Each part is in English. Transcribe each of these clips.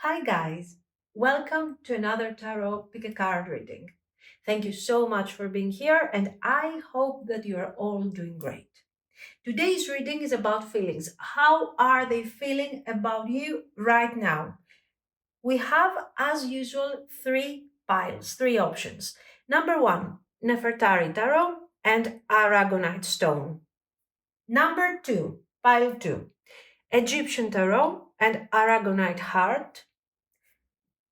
Hi guys, welcome to another tarot pick a card reading. Thank you so much for being here and I hope that you are all doing great. Today's reading is about feelings. How are they feeling about you right now? We have, as usual, three piles, three options. Number one, Nefertari tarot and Aragonite stone. Number two, pile two, Egyptian tarot and Aragonite heart.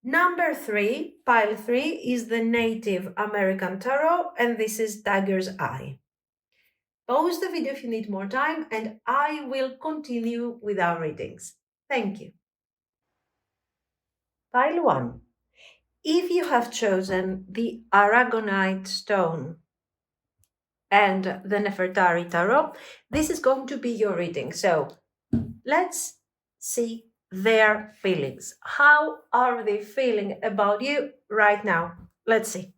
Number three, pile three, is the Native American Tarot, and this is Tiger's Eye. Pause the video if you need more time, and I will continue with our readings. Thank you. Pile one. If you have chosen the Aragonite stone and the Nefertari Tarot, this is going to be your reading. So let's see their feelings. How are they feeling about you right now? Let's see.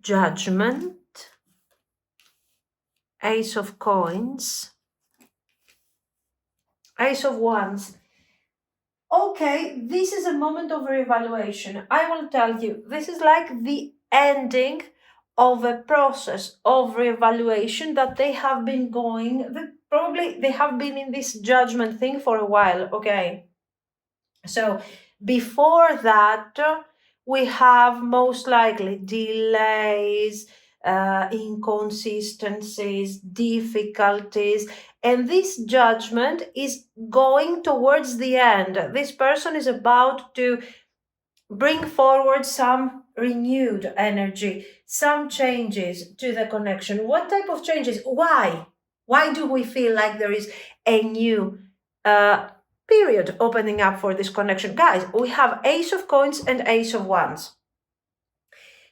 Judgment, Ace of Coins, Ace of Wands. Okay, this is a moment of reevaluation. I will tell you, this is like the ending of a process of reevaluation that they have been going, probably they have been in this judgment thing for a while, okay? So before that, we have most likely delays, inconsistencies, difficulties, and this judgment is going towards the end. This person is about to bring forward some renewed energy, some changes to the connection. What type of changes? Why? Why do we feel like there is a new period opening up for this connection? Guys, we have Ace of Coins and Ace of Wands.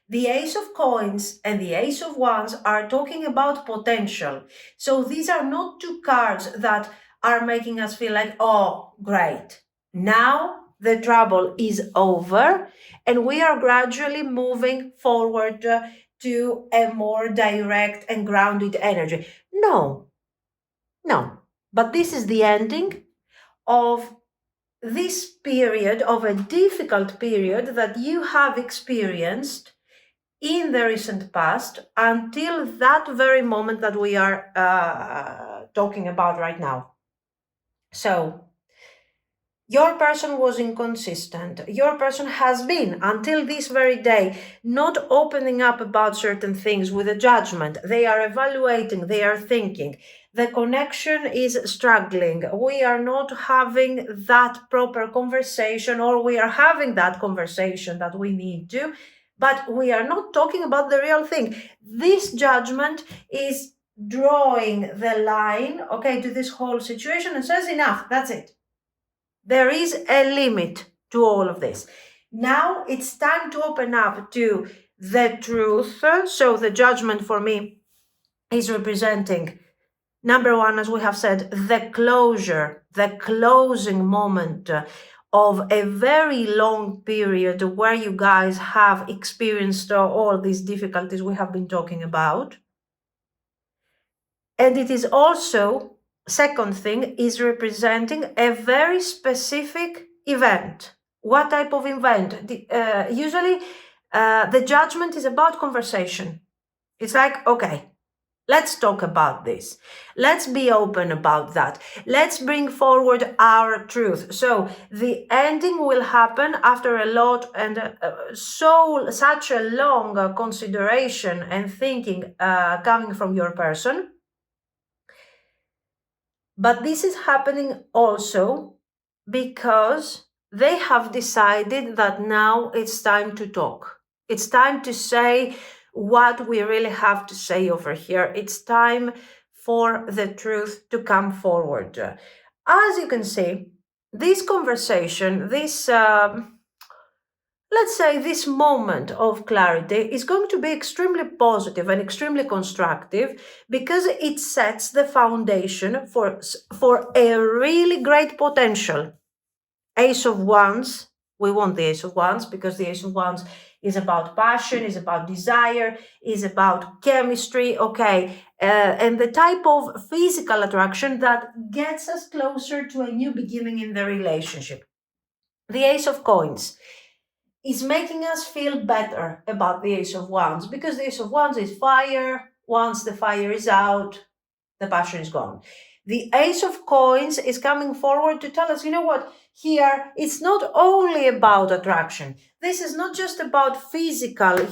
The Ace of Coins and the Ace of Wands are talking about potential. So these are not two cards that are making us feel like, oh, great. Now the trouble is over and we are gradually moving forward to a more direct and grounded energy. No. But this is the ending of this period, of a difficult period that you have experienced in the recent past until that very moment that we are talking about right now. So, your person was inconsistent. Your person has been, until this very day, not opening up about certain things with a judgment. They are evaluating, they are thinking. The connection is struggling. We are not having that proper conversation, or we are having that conversation that we need to, but we are not talking about the real thing. This judgment is drawing the line, okay, to this whole situation and says, enough, that's it. There is a limit to all of this. Now it's time to open up to the truth. So the judgment for me is representing, number one, as we have said, the closure, the closing moment of a very long period where you guys have experienced all these difficulties we have been talking about. And it is also, second thing, is representing a very specific event. What type of event? Usually the judgment is about conversation. It's like, okay, let's talk about this. Let's be open about that. Let's bring forward our truth. So the ending will happen after a lot and such a long consideration and thinking coming from your person. But this is happening also because they have decided that now it's time to talk. It's time to say what we really have to say over here. It's time for the truth to come forward. As you can see, this conversation, let's say this moment of clarity is going to be extremely positive and extremely constructive because it sets the foundation for a really great potential. Ace of Wands, we want the Ace of Wands because the Ace of Wands is about passion, is about desire, is about chemistry, okay, and the type of physical attraction that gets us closer to a new beginning in the relationship. The Ace of Coins is making us feel better about the Ace of Wands because the Ace of Wands is fire. Once the fire is out, the passion is gone. The Ace of Coins is coming forward to tell us, you know what, here it's not only about attraction. This is not just about physical, I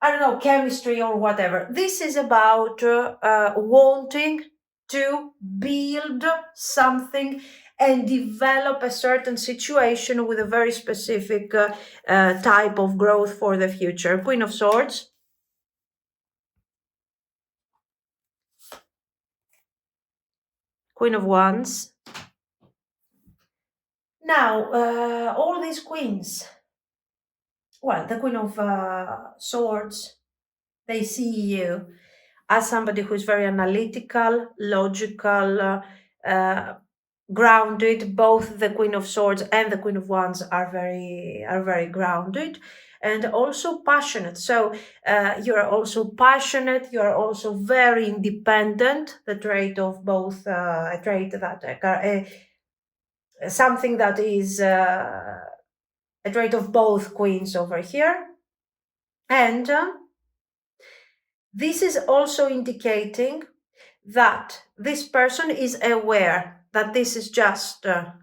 don't know, chemistry or whatever. This is about wanting to build something and develop a certain situation with a very specific type of growth for the future. Queen of Swords. Queen of Wands. Now, all these queens, well, the Queen of Swords, they see you as somebody who's very analytical, logical, grounded. Both the Queen of Swords and the Queen of Wands are very grounded and also passionate. So you're also passionate. You're also very independent. The trait of both, a trait that something that is a trait of both queens over here. And this is also indicating that this person is aware that this is just a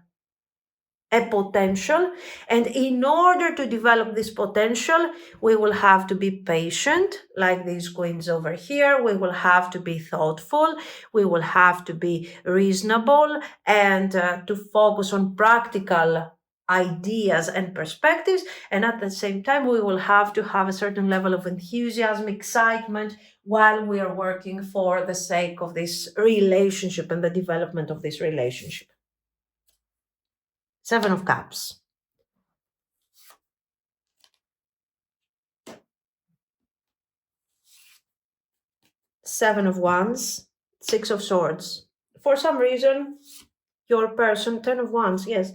potential. And in order to develop this potential, we will have to be patient, like these queens over here. We will have to be thoughtful. We will have to be reasonable and to focus on practical ideas and perspectives. And at the same time, we will have to have a certain level of enthusiasm, excitement, while we are working for the sake of this relationship and the development of this relationship. Seven of Cups. Seven of Wands, Six of Swords. For some reason, your person, Ten of Wands, yes.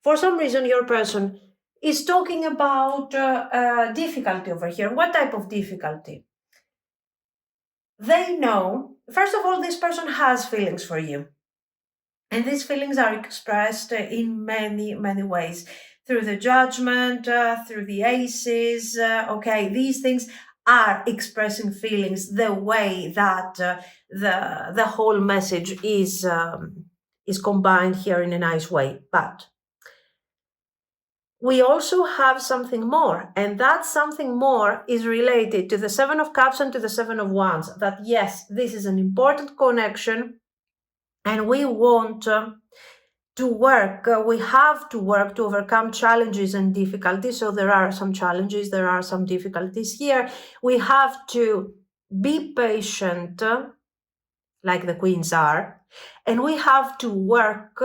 For some reason, your person is talking about difficulty over here. What type of difficulty? They know, first of all, this person has feelings for you. And these feelings are expressed in many, many ways. Through the Judgment, through the Aces, okay, these things are expressing feelings the way that the whole message is combined here in a nice way. But we also have something more, and that something more is related to the Seven of Cups and to the Seven of Wands. That yes, this is an important connection, and we want to work, we have to work to overcome challenges and difficulties. So there are some challenges, there are some difficulties here. We have to be patient, like the queens are, and we have to work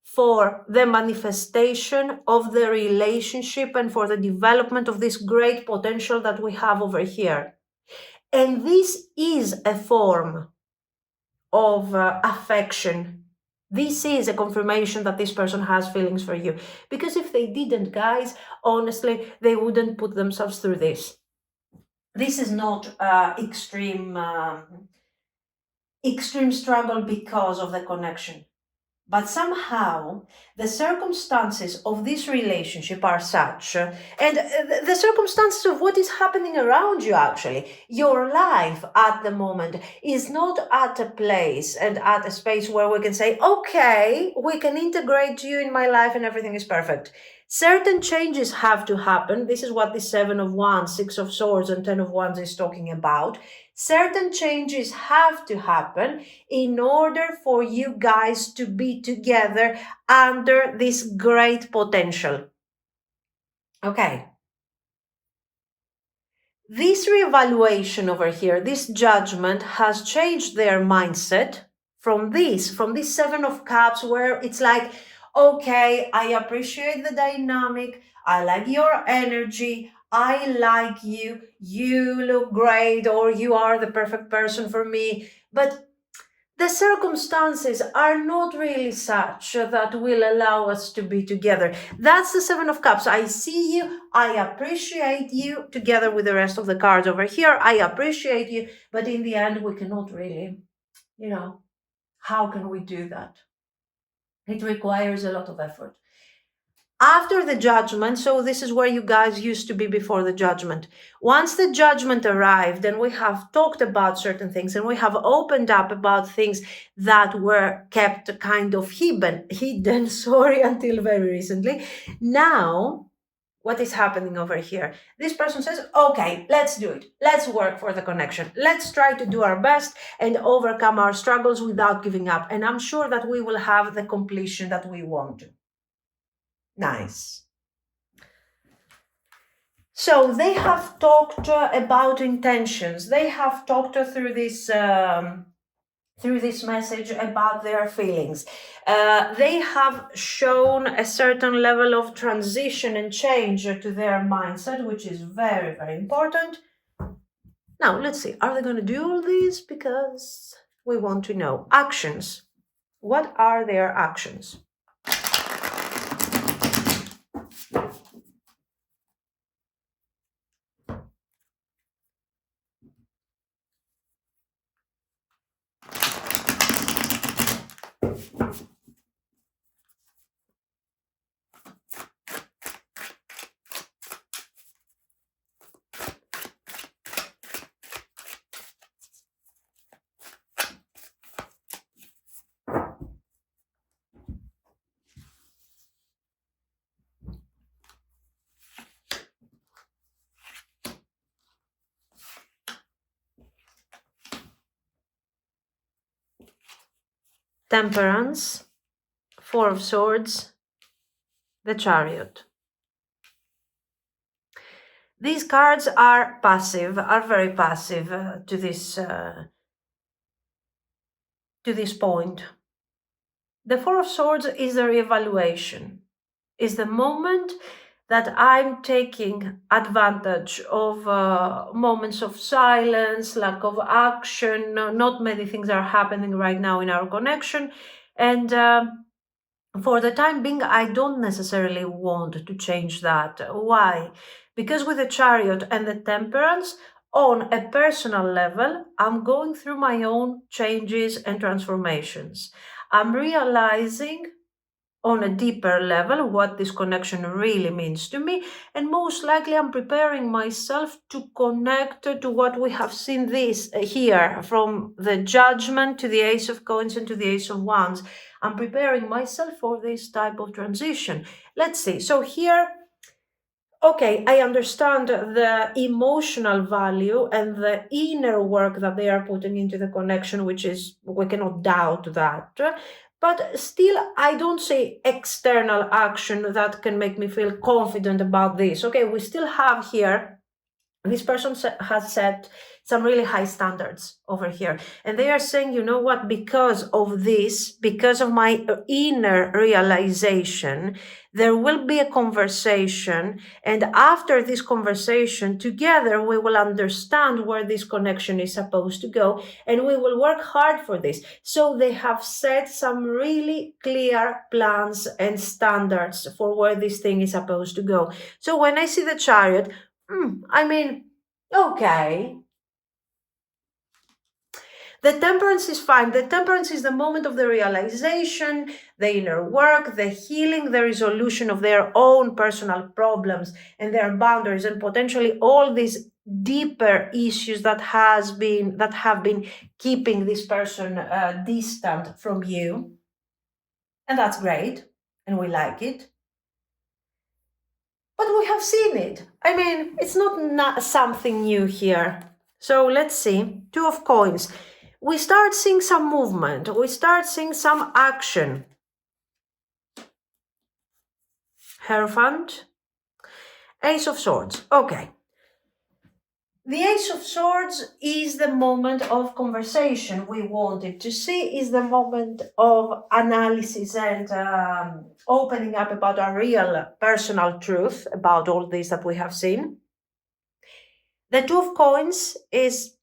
for the manifestation of the relationship and for the development of this great potential that we have over here. And this is a form of affection. This is a confirmation that this person has feelings for you. Because if they didn't, guys, honestly, they wouldn't put themselves through this. This is not extreme struggle because of the connection. But somehow the circumstances of this relationship are such, and the circumstances of what is happening around you, actually, your life at the moment is not at a place and at a space where we can say, okay, we can integrate you in my life and everything is perfect. Certain changes have to happen. This is what the Seven of Wands, Six of Swords, and Ten of Wands is talking about. Certain changes have to happen in order for you guys to be together under this great potential. Okay. This reevaluation over here, this judgment has changed their mindset from this Seven of Cups, where it's like, okay, I appreciate the dynamic, I like your energy, I like you, you look great, or you are the perfect person for me, but the circumstances are not really such that will allow us to be together. That's the Seven of Cups. I see you, I appreciate you, together with the rest of the cards over here. I appreciate you, but in the end, we cannot really, how can we do that? It requires a lot of effort. After the judgment, so this is where you guys used to be before the judgment. Once the judgment arrived and we have talked about certain things and we have opened up about things that were kept kind of hidden, sorry, until very recently. Now, what is happening over here? This person says, okay, let's do it. Let's work for the connection. Let's try to do our best and overcome our struggles without giving up. And I'm sure that we will have the completion that we want. Nice. So they have talked about intentions. They have talked through this message about their feelings. They have shown a certain level of transition and change to their mindset, which is very, very important. Now, let's see. Are they going to do all this? Because we want to know. Actions. What are their actions? Temperance, Four of Swords, the Chariot. These cards are passive, are very passive to this point. The Four of Swords is a reevaluation, is the moment that I'm taking advantage of moments of silence, lack of action. Not many things are happening right now in our connection. And for the time being, I don't necessarily want to change that. Why? Because with the Chariot and the Temperance, on a personal level, I'm going through my own changes and transformations. I'm realizing on a deeper level what this connection really means to me, and most likely I'm preparing myself to connect to what we have seen this here, from the Judgment to the Ace of Coins and to the Ace of Wands. I'm preparing myself for this type of transition. Let's see. So here, okay, I understand the emotional value and the inner work that they are putting into the connection, which is, we cannot doubt that. But still, I don't see external action that can make me feel confident about this. Okay, we still have here, this person has set some really high standards over here. And they are saying, you know what, because of this, because of my inner realization, there will be a conversation. And after this conversation, together, we will understand where this connection is supposed to go. And we will work hard for this. So they have set some really clear plans and standards for where this thing is supposed to go. So when I see the Chariot, I mean, okay. The Temperance is fine. The Temperance is the moment of the realization, the inner work, the healing, the resolution of their own personal problems and their boundaries, and potentially all these deeper issues that have been keeping this person distant from you. And that's great, and we like it. But we have seen it. I mean, it's not something new here. So let's see. Two of Coins. We start seeing some movement. We start seeing some action. Hierophant. Ace of Swords. Okay. The Ace of Swords is the moment of conversation we wanted to see, is the moment of analysis and opening up about our real personal truth about all this that we have seen. The Two of Coins is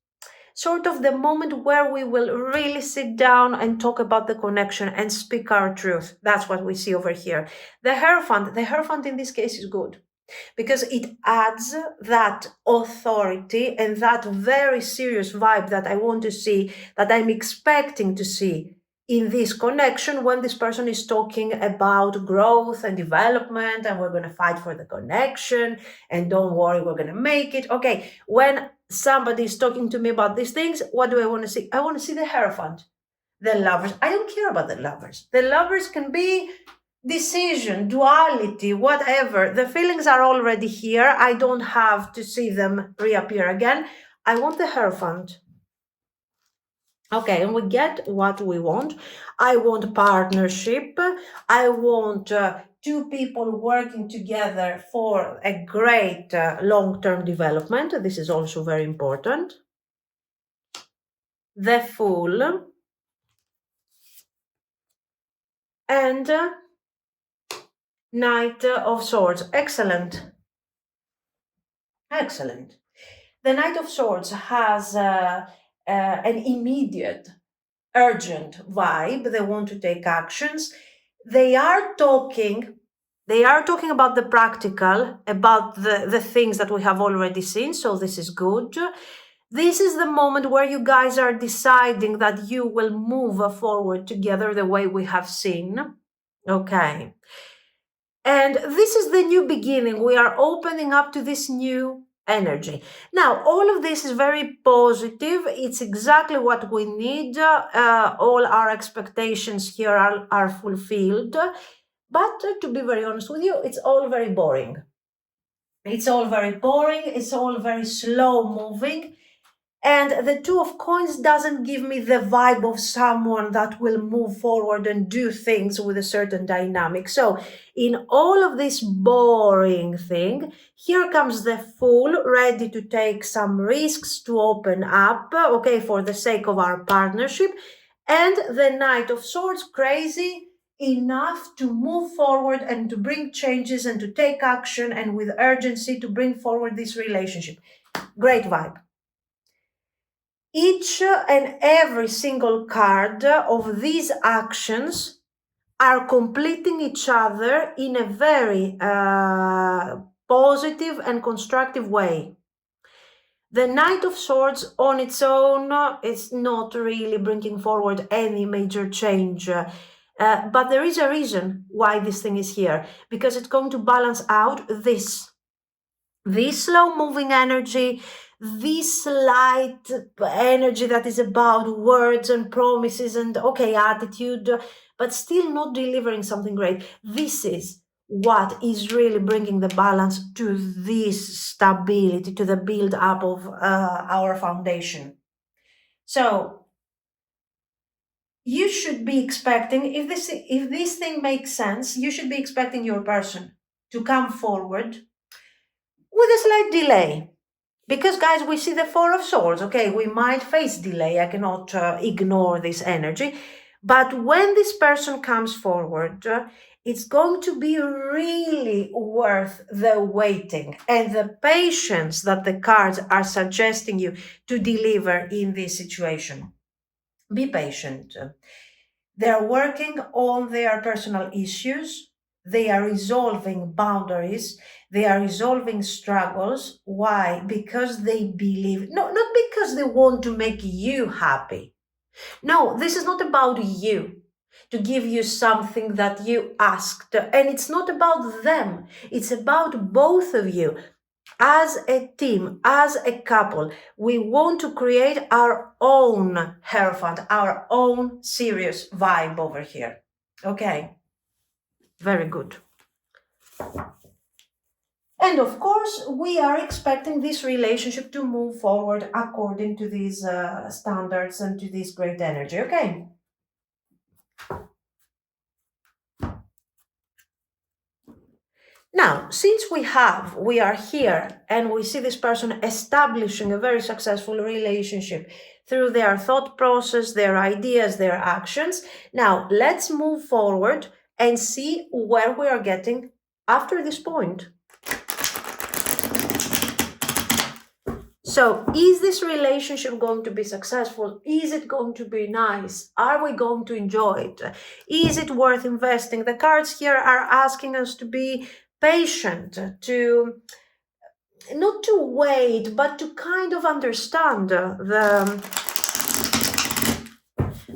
sort of the moment where we will really sit down and talk about the connection and speak our truth. That's what we see over here. The Hierophant in this case is good, because it adds that authority and that very serious vibe that I want to see, that I'm expecting to see in this connection when this person is talking about growth and development, and we're going to fight for the connection, and don't worry, we're going to make it. Okay, when somebody is talking to me about these things, what do I want to see? I want to see the Hierophant, the Lovers. I don't care about the Lovers. The Lovers can be decision, duality, whatever. The feelings are already here. I don't have to see them reappear again. I want the Hierophant. Okay, and we get what we want. I want partnership. I want two people working together for a great long-term development. This is also very important. The Fool. And Knight of Swords. Excellent. Excellent. The Knight of Swords has an immediate, urgent vibe. They want to take actions. They are talking about the practical, about the things that we have already seen. So this is good. This is the moment where you guys are deciding that you will move forward together the way we have seen. Okay. And this is the new beginning. We are opening up to this new energy. Now, all of this is very positive. It's exactly what we need. All our expectations here are fulfilled. But to be very honest with you, it's all very boring. It's all very boring. It's all very slow moving. And the Two of Coins doesn't give me the vibe of someone that will move forward and do things with a certain dynamic. So in all of this boring thing, here comes the Fool, ready to take some risks, to open up, okay, for the sake of our partnership. And the Knight of Swords, crazy enough to move forward and to bring changes and to take action, and with urgency to bring forward this relationship. Great vibe. Each and every single card of these actions are completing each other in a very positive and constructive way. The Knight of Swords on its own is not really bringing forward any major change. But there is a reason why this thing is here, because it's going to balance out this slow-moving energy, this light energy that is about words and promises and, okay, attitude, but still not delivering something great. This is what is really bringing the balance to this stability, to the build-up of our foundation. So you should be expecting, if this thing makes sense, you should be expecting your person to come forward with a slight delay. Because, guys, we see the Four of Swords. Okay, we might face delay. I cannot ignore this energy. But when this person comes forward, it's going to be really worth the waiting and the patience that the cards are suggesting you to deliver in this situation. Be patient. They're working on their personal issues. They are resolving boundaries. They are resolving struggles. Why? Because they believe, no, not because they want to make you happy. No, this is not about you, to give you something that you asked. And it's not about them. It's about both of you. As a team, as a couple, we want to create our own Hierophant, our own serious vibe over here. Okay, very good. And of course, we are expecting this relationship to move forward according to these standards and to this great energy. Okay. Now, since we are here and we see this person establishing a very successful relationship through their thought process, their ideas, their actions. Now, let's move forward and see where we are getting after this point. So, is this relationship going to be successful? Is it going to be nice? Are we going to enjoy it? Is it worth investing? The cards here are asking us to be patient, to not to wait, but to kind of understand the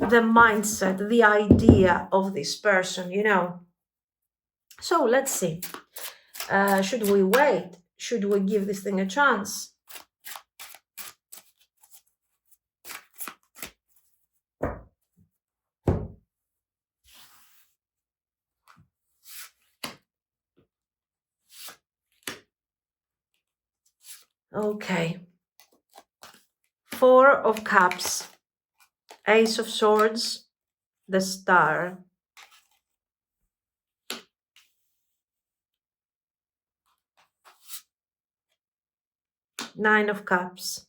mindset, the idea of this person, you know. So let's see. Should we wait? Should we give this thing a chance? Okay. 4 of Cups, Ace of Swords, the Star. Nine of Cups,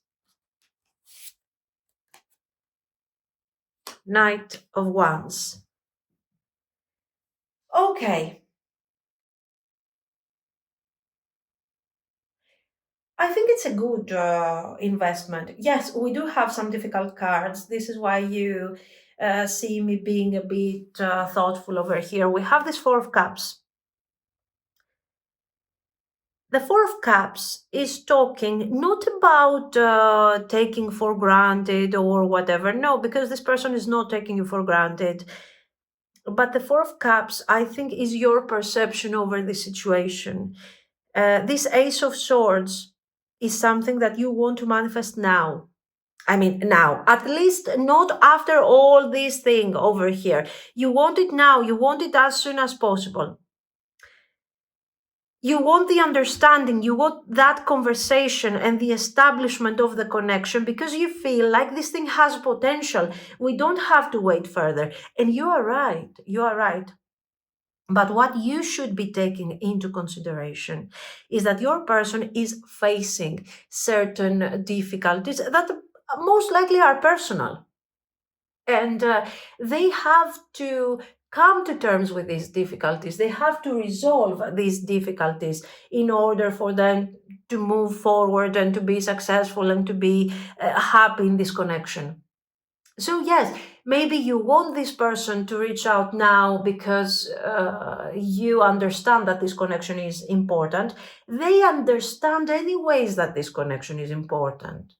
Knight of Wands. Okay. I think it's a good investment. Yes, we do have some difficult cards. This is why you see me being a bit thoughtful over here. We have this 4 of Cups. The 4 of Cups is talking not about taking for granted or whatever. No, because this person is not taking you for granted. But the 4 of Cups, I think, is your perception over the situation. This Ace of Swords is something that you want to manifest now. I mean, now, at least not after all this thing over here. You want it now. You want it as soon as possible. You want the understanding, you want that conversation and the establishment of the connection because you feel like this thing has potential. We don't have to wait further. And you are right. You are right. But what you should be taking into consideration is that your person is facing certain difficulties that most likely are personal. And they have to come to terms with these difficulties. They have to resolve these difficulties in order for them to move forward and to be successful and to be happy in this connection. So, yes, maybe you want this person to reach out now because you understand that this connection is important. They understand anyways that this connection is important.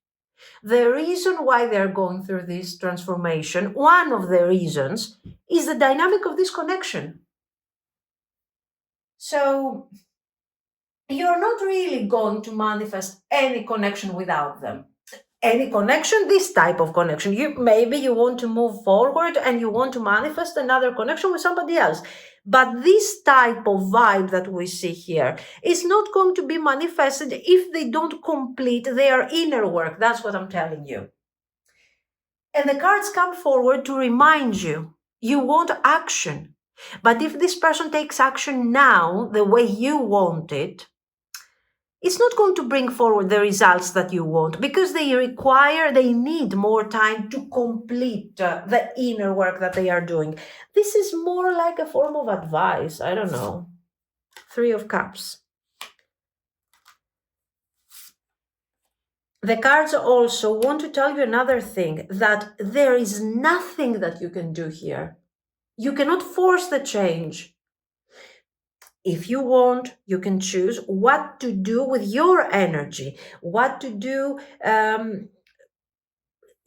The reason why they're going through this transformation, one of the reasons, is the dynamic of this connection. So you're not really going to manifest any connection without them. Any connection, this type of connection. Maybe you want to move forward and you want to manifest another connection with somebody else. But this type of vibe that we see here is not going to be manifested if they don't complete their inner work. That's what I'm telling you. And the cards come forward to remind you, you want action. But if this person takes action now, the way you want it, it's not going to bring forward the results that you want because they need more time to complete the inner work that they are doing. This is more like a form of advice. I don't know. 3 of Cups. The cards also want to tell you another thing, that there is nothing that you can do here. You cannot force the change. If you want, you can choose what to do with your energy, what to do.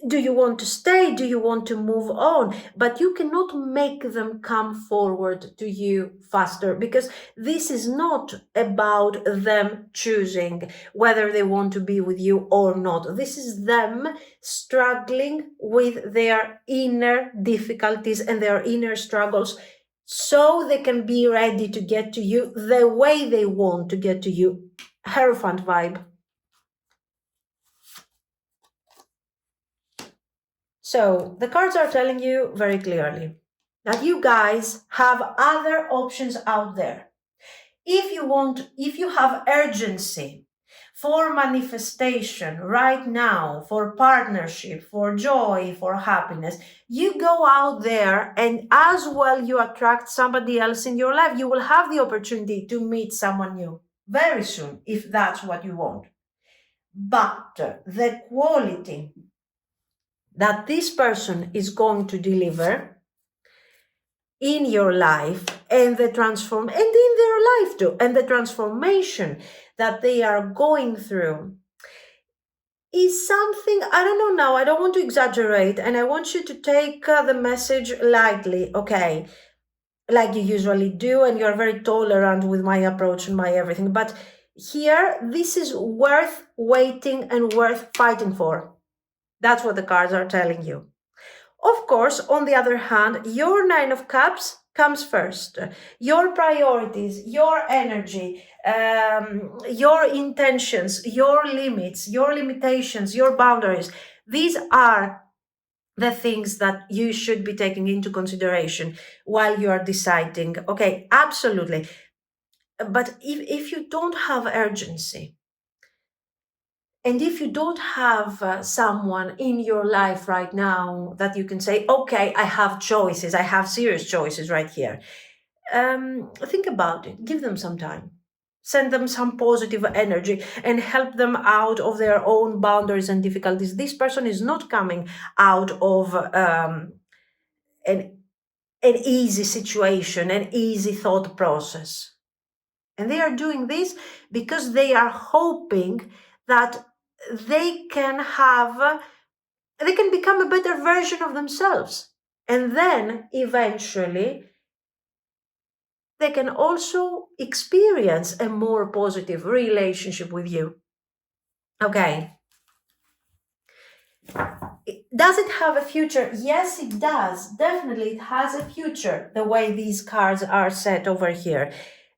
Do you want to stay? Do you want to move on? But you cannot make them come forward to you faster because this is not about them choosing whether they want to be with you or not. This is them struggling with their inner difficulties and their inner struggles so they can be ready to get to you the way they want to get to you. Hierophant vibe. So the cards are telling you very clearly that you guys have other options out there. if you have urgency for manifestation right now, for partnership, for joy, for happiness, you go out there, and as well you attract somebody else in your life. You will have the opportunity to meet someone new very soon if that's what you want. But the quality that this person is going to deliver in your life, and the transform and in their life too, and the transformation that they are going through is something, I don't know, now I don't want to exaggerate, and I want you to take the message lightly, okay, like you usually do, and you're very tolerant with my approach and my everything, but here this is worth waiting and worth fighting for. That's what the cards are telling you. Of course, on the other hand, your Nine of Cups comes first. Your priorities, your energy, your intentions, your limits, your limitations, your boundaries. These are the things that you should be taking into consideration while you are deciding. Okay, absolutely. But if you don't have urgency, and if you don't have someone in your life right now that you can say, okay, I have choices, I have serious choices right here, think about it, give them some time. Send them some positive energy and help them out of their own boundaries and difficulties. This person is not coming out of an, an easy situation, an easy thought process. And they are doing this because they are hoping that they can have, they can become a better version of themselves. And then eventually they can also experience a more positive relationship with you. Okay. Does it have a future? Yes, it does. Definitely, it has a future, the way these cards are set over here.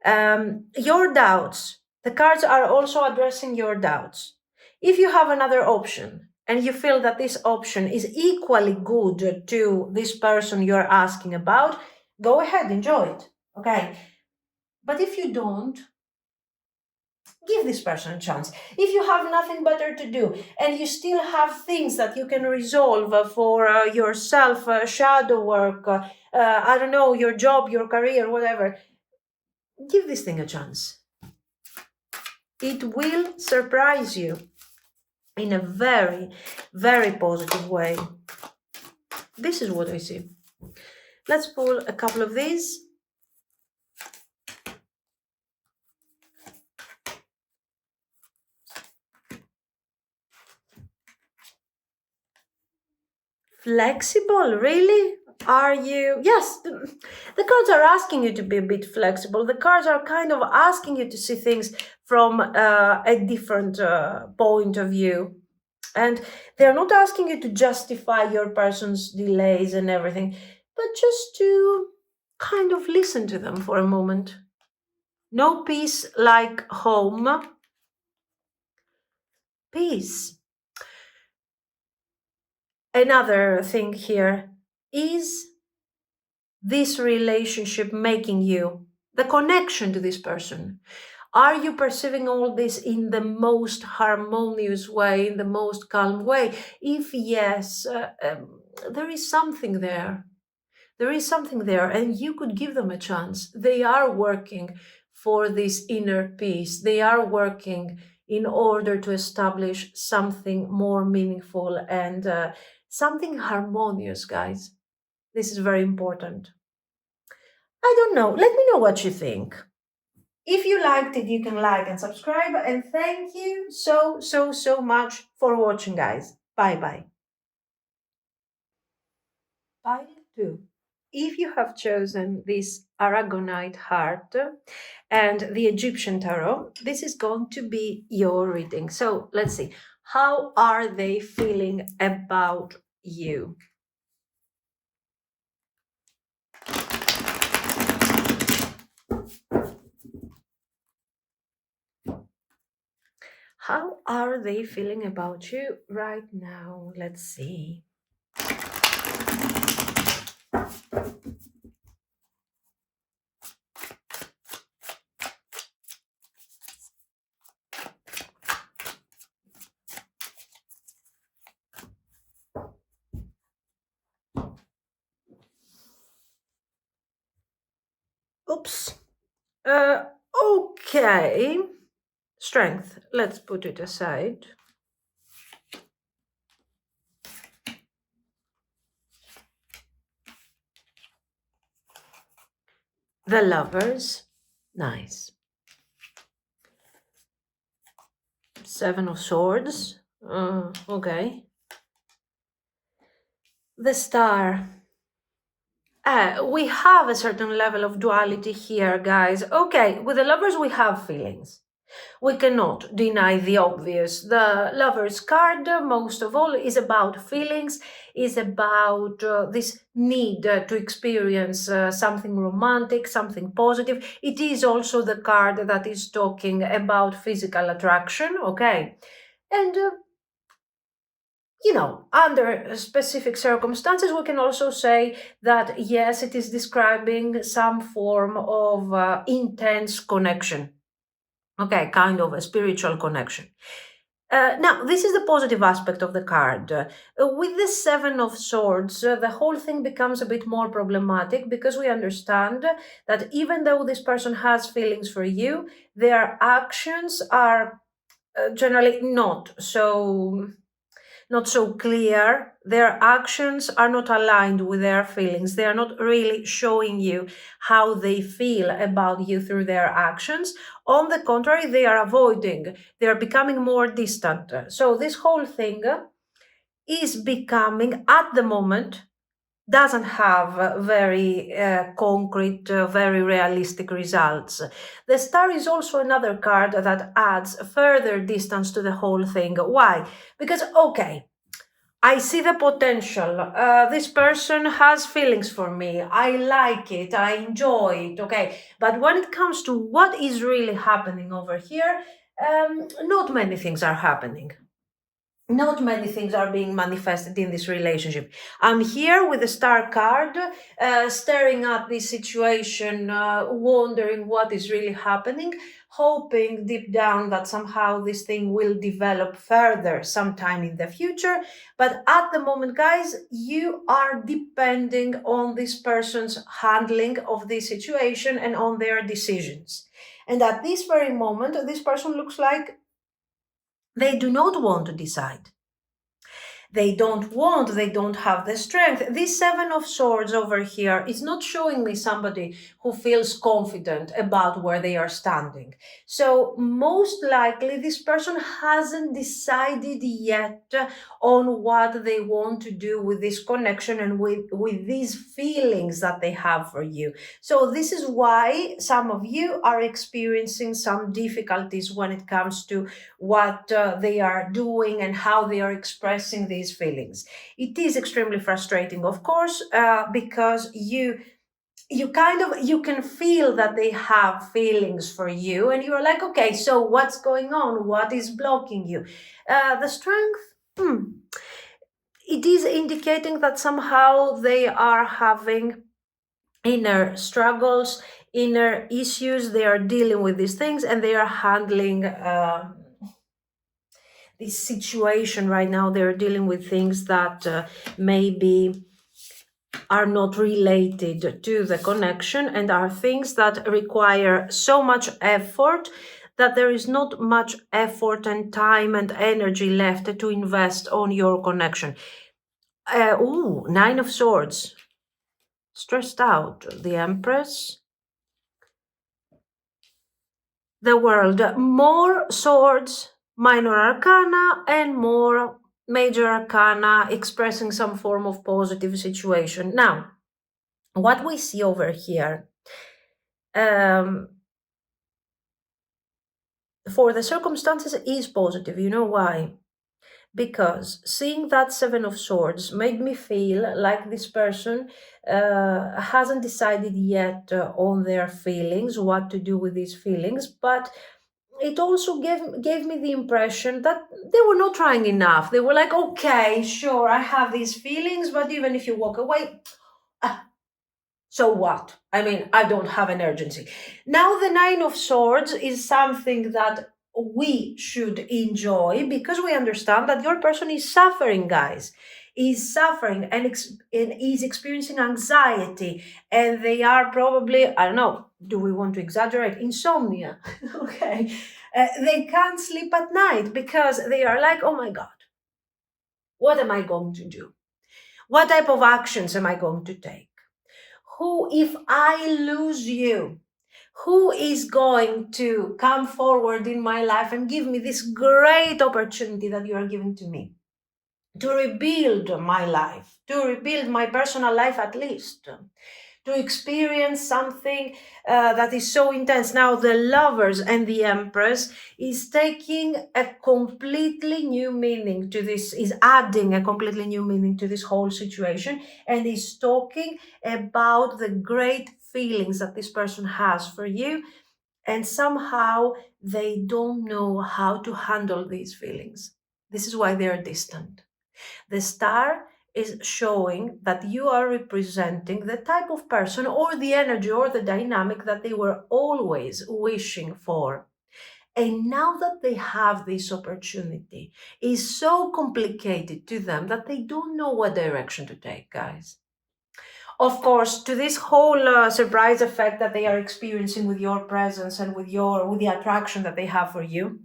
Your doubts. The cards are also addressing your doubts. If you have another option and you feel that this option is equally good to this person you're asking about, go ahead, enjoy it. Okay. But if you don't, give this person a chance. If you have nothing better to do and you still have things that you can resolve for yourself, shadow work, I don't know, your job, your career, whatever, give this thing a chance. It will surprise you in a very, very positive way. This is what I see. Let's pull a couple of these. Flexible, really? Are you? Yes, the cards are asking you to be a bit flexible. The cards are kind of asking you to see things from a different point of view. And they're not asking you to justify your person's delays and everything, but just to kind of listen to them for a moment. No peace like home. Peace. Another thing here is this relationship making you, the connection to this person. Are you perceiving all this in the most harmonious way, in the most calm way? If yes, there is something there. There is something there, and you could give them a chance. They are working for this inner peace. They are working in order to establish something more meaningful and something harmonious, guys. This is very important. I don't know. Let me know what you think. If you liked it, you can like and subscribe. And thank you so, so, so much for watching, guys. Bye bye. Pile 2. If you have chosen this Aragonite heart and the Egyptian tarot, this is going to be your reading. So let's see. How are they feeling about you? How are they feeling about you right now? Let's see. Oops. Okay. Strength. Let's put it aside. The Lovers. Nice. Seven of Swords. Okay. The Star. We have a certain level of duality here, guys. Okay, with the Lovers, we have feelings. We cannot deny the obvious. The Lover's card, most of all, is about feelings, is about this need to experience something romantic, something positive. It is also the card that is talking about physical attraction, okay? And under specific circumstances, we can also say that yes, it is describing some form of intense connection. Okay, kind of a spiritual connection. Now, this is the positive aspect of the card. With the Seven of Swords, the whole thing becomes a bit more problematic because we understand that even though this person has feelings for you, their actions are generally not so clear. Their actions are not aligned with their feelings. They are not really showing you how they feel about you through their actions. On the contrary, they are avoiding, they are becoming more distant. So, this whole thing is becoming, at the moment, doesn't have very concrete, very realistic results. The Star is also another card that adds further distance to the whole thing. Why? Because, okay, I see the potential. This person has feelings for me. I like it. I enjoy it. Okay. But when it comes to what is really happening over here, not many things are happening. Not many things are being manifested in this relationship. I'm here with the Star card, staring at this situation, wondering what is really happening, hoping deep down that somehow this thing will develop further sometime in the future. But at the moment, guys, you are depending on this person's handling of this situation and on their decisions. And at this very moment, this person looks like they do not want to decide. They don't have the strength. This Seven of Swords over here is not showing me somebody who feels confident about where they are standing. So, most likely, this person hasn't decided yet on what they want to do with this connection and with these feelings that they have for you. So, this is why some of you are experiencing some difficulties when it comes to what they are doing and how they are expressing these feelings. It is extremely frustrating, of course, because you can feel that they have feelings for you, and you're like, okay, so what's going on? What is blocking you? The strength. It is indicating that somehow they are having inner struggles, inner issues. They are dealing with these things and they are handling this situation right now. They're dealing with things that maybe are not related to the connection and are things that require so much effort that there is not much effort and time and energy left to invest on your connection. Nine of Swords. Stressed out. The Empress. The World. More swords, minor arcana, and more major arcana expressing some form of positive situation. Now, what we see over here, for the circumstances, is positive. You know why? Because seeing that Seven of Swords made me feel like this person hasn't decided yet on their feelings, what to do with these feelings, but it also gave me the impression that they were not trying enough. They were like, okay, sure, I have these feelings, but even if you walk away, so what? I mean, I don't have an urgency. Now, the Nine of Swords is something that we should enjoy because we understand that your person is suffering, guys. Is suffering and is experiencing anxiety, and they are probably, I don't know, do we want to exaggerate? Insomnia. Okay. They can't sleep at night because they are like, oh my God, what am I going to do? What type of actions am I going to take? Who, if I lose you, who is going to come forward in my life and give me this great opportunity that you are giving to me to rebuild my life, to rebuild my personal life at least, to experience something that is so intense. Now, the lovers and the empress is taking a completely new meaning to this, is adding a completely new meaning to this whole situation, and is talking about the great feelings that this person has for you, and somehow they don't know how to handle these feelings. This is why they are distant. The star is showing that you are representing the type of person or the energy or the dynamic that they were always wishing for. And now that they have this opportunity, is so complicated to them that they don't know what direction to take, guys. Of course, to this whole surprise effect that they are experiencing with your presence and with the attraction that they have for you,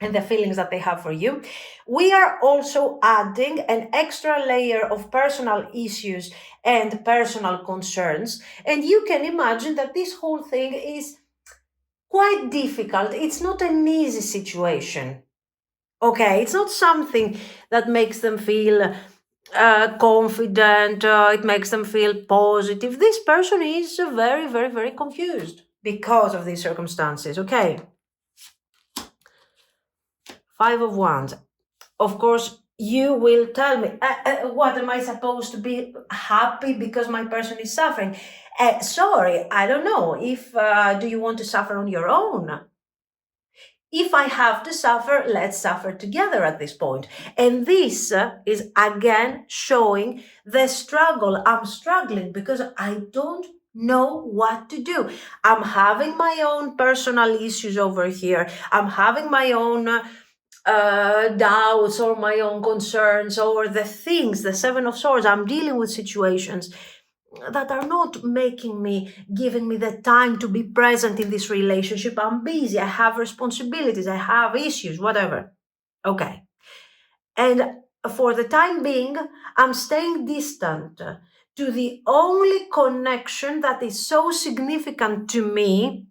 and the feelings that they have for you, we are also adding an extra layer of personal issues and personal concerns. And you can imagine that this whole thing is quite difficult. It's not an easy situation. Okay, it's not something that makes them feel confident, it makes them feel positive. This person is very, very, very confused because of these circumstances. Okay, Five of Wands. Of course, you will tell me, what am I supposed to be happy because my person is suffering? Sorry, I don't know. If do you want to suffer on your own? If I have to suffer, let's suffer together at this point. And this is again showing the struggle. I'm struggling because I don't know what to do. I'm having my own personal issues over here. I'm having my own doubts or my own concerns or the things, the Seven of Swords. I'm dealing with situations that are not giving me the time to be present in this relationship. I'm busy, I have responsibilities, I have issues, whatever. Okay. And for the time being, I'm staying distant to the only connection that is so significant to me,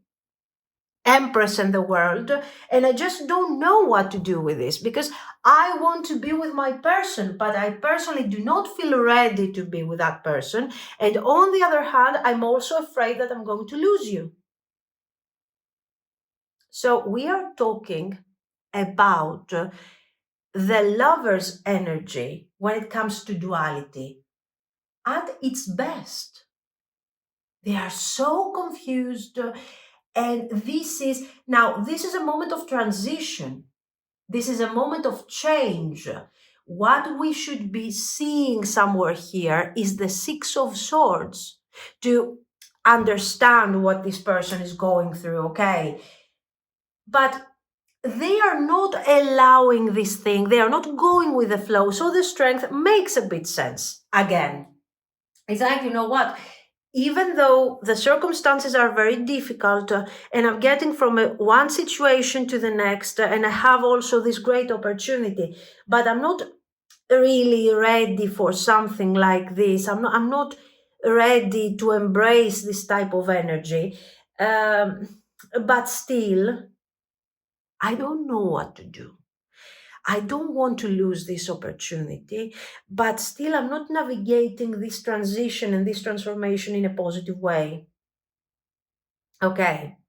Empress and the world, and I just don't know what to do with this because I want to be with my person, but I personally do not feel ready to be with that person. And on the other hand, I'm also afraid that I'm going to lose you. So we are talking about the lover's energy when it comes to duality at its best. They are so confused. And this is a moment of transition. This is a moment of change. What we should be seeing somewhere here is the Six of Swords to understand what this person is going through, okay? But they are not allowing this thing, they are not going with the flow. So the strength makes a bit sense again. It's like, you know what? Even though the circumstances are very difficult and I'm getting from one situation to the next, and I have also this great opportunity, but I'm not really ready for something like this. I'm not ready to embrace this type of energy. But still, I don't know what to do. I don't want to lose this opportunity, but still, I'm not navigating this transition and this transformation in a positive way. Okay,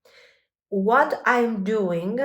what I'm doing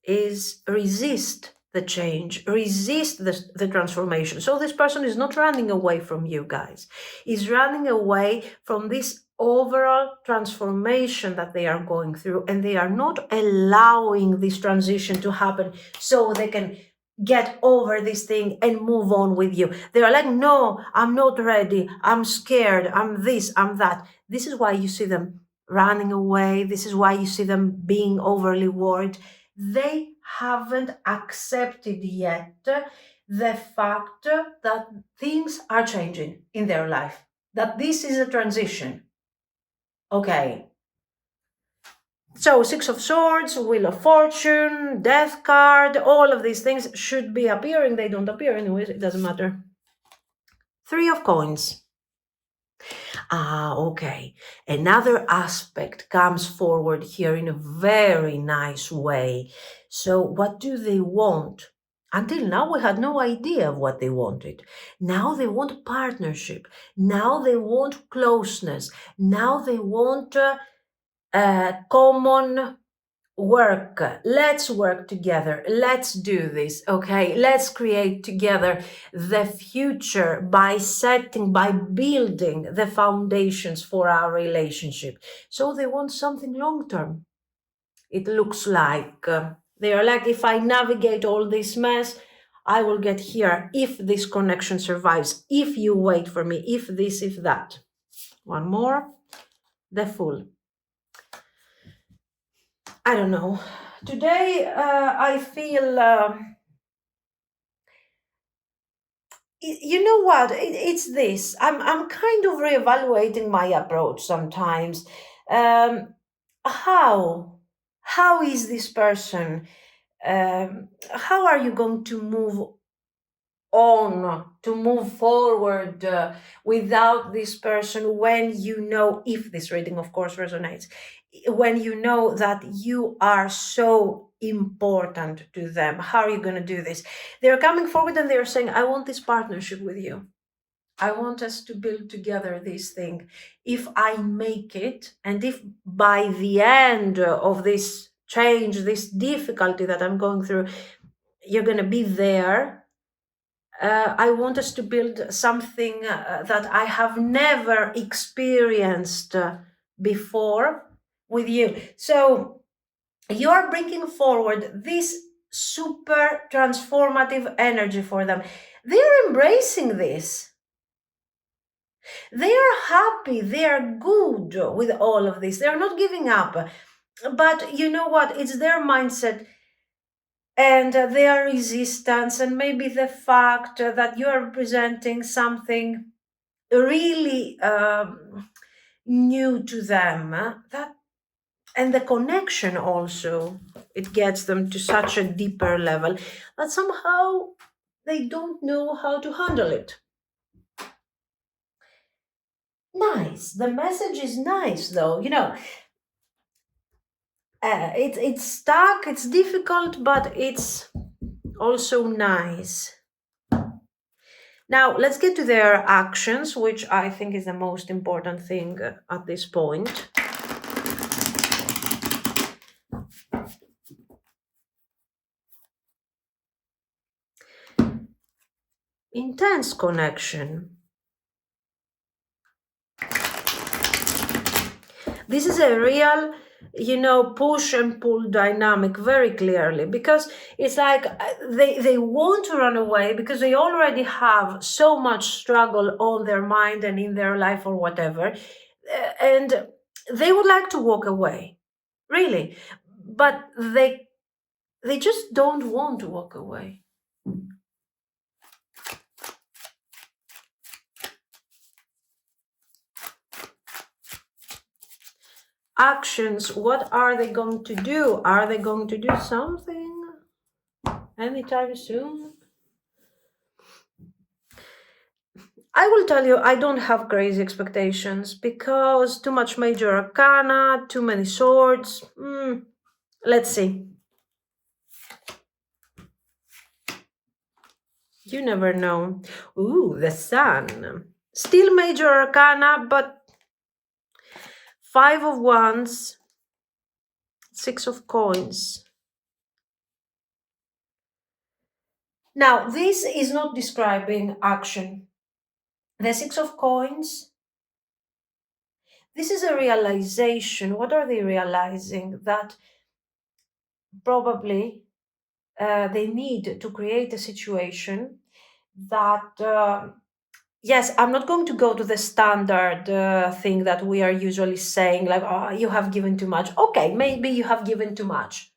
is resist the change, resist the transformation. So this person is not running away from you guys, is running away from this overall transformation that they are going through, and they are not allowing this transition to happen so they can get over this thing and move on with you. They are like, no, I'm not ready, I'm scared, I'm this, I'm that. This is why you see them running away. This is why you see them being overly worried. They haven't accepted yet the fact that things are changing in their life, that this is a transition. Okay. So Six of Swords, Wheel of Fortune, Death card, all of these things should be appearing. They don't appear anyways, it doesn't matter. Three of Coins. Okay. Another aspect comes forward here in a very nice way. So what do they want? Until now, we had no idea of what they wanted. Now they want partnership. Now they want closeness. Now they want common work. Let's work together. Let's do this. Okay. Let's create together the future by building the foundations for our relationship. So they want something long term. It looks like they are like, if I navigate all this mess, I will get here if this connection survives, if you wait for me, if this, if that. One more. The Fool. I don't know. Today, I feel, you know what? It's this. I'm kind of reevaluating my approach sometimes. Um, how? How is this person? How are you going to move on, to move forward without this person when you know, if this reading, of course, resonates, when you know that you are so important to them? How are you going to do this? They're coming forward and they're saying, I want this partnership with you. I want us to build together this thing. If I make it, and if by the end of this change, this difficulty that I'm going through, you're going to be there, I want us to build something that I have never experienced before with you. So you are bringing forward this super transformative energy for them. They're embracing this. They are happy. They are good with all of this. They're not giving up. But you know what? It's their mindset and their resistance, and maybe the fact that you are representing something really new to them, that, and the connection also, it gets them to such a deeper level that somehow they don't know how to handle it. Nice. The message is nice, though. It's stuck. It's difficult, but it's also nice. Now, let's get to their actions, which I think is the most important thing at this point. Intense connection. This is a real, push and pull dynamic very clearly, because it's like they want to run away because they already have so much struggle on their mind and in their life or whatever. And they would like to walk away, really, but they just don't want to walk away. Actions, what are they going to do? Are they going to do something anytime soon? I will tell you, I don't have crazy expectations because too much major arcana, too many swords. Let's see. You never know. Ooh, the Sun. Still major arcana, but 5 of Wands, 6 of Coins. Now, this is not describing action. The 6 of Coins, this is a realization. What are they realizing? That probably they need to create a situation that, yes, I'm not going to go to the standard thing that we are usually saying, like, oh, you have given too much. Okay, maybe you have given too much.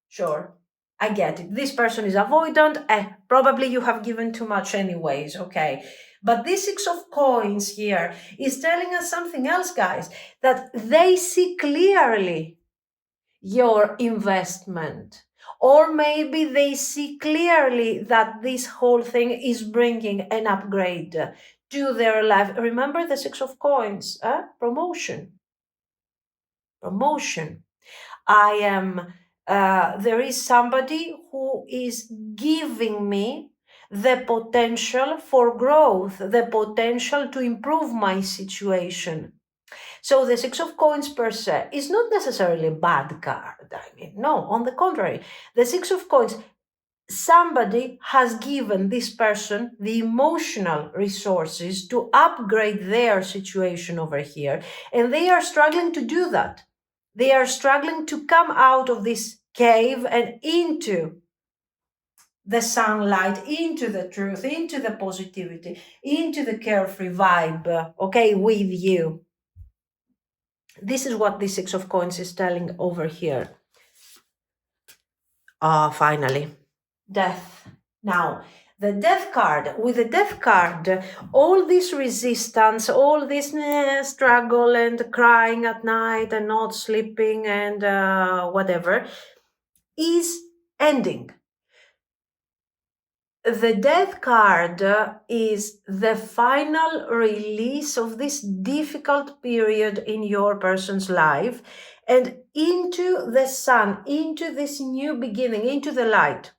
Sure, I get it. This person is avoidant. Probably you have given too much anyways. Okay. But this 6 of Coins here is telling us something else, guys, that they see clearly your investment. Or maybe they see clearly that this whole thing is bringing an upgrade to their life. Remember the Six of Coins, promotion. Promotion. I am, there is somebody who is giving me the potential for growth, the potential to improve my situation. So the Six of Coins per se is not necessarily a bad card. I mean, no, on the contrary. The Six of Coins, somebody has given this person the emotional resources to upgrade their situation over here, and they are struggling to do that. They are struggling to come out of this cave and into the sunlight, into the truth, into the positivity, into the carefree vibe, okay, with you. This is what the Six of Coins is telling over here. Finally, death. Now, the death card, with the death card, all this resistance, all this struggle and crying at night and not sleeping and whatever, is ending. The death card is the final release of this difficult period in your person's life and into the sun, into this new beginning, into the light.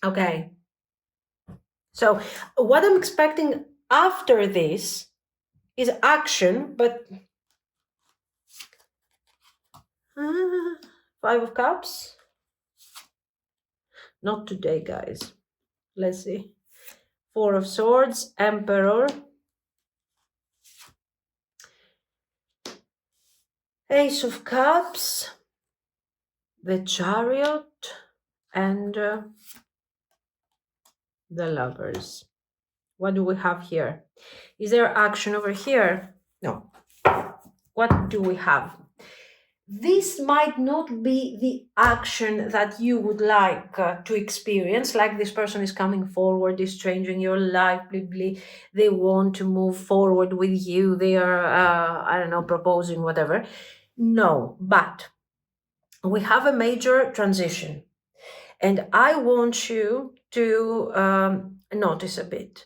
Okay. So what I'm expecting after this is action, but Five of Cups? Not today, guys. Let's see. Four of Swords, Emperor, Ace of Cups, the Chariot, and the Lovers. What do we have here? Is there action over here? No. What do we have? This might not be the action that you would like to experience, like this person is coming forward, is changing your life, they want to move forward with you, they are, I don't know, proposing, whatever. No, but we have a major transition. And I want you to notice a bit.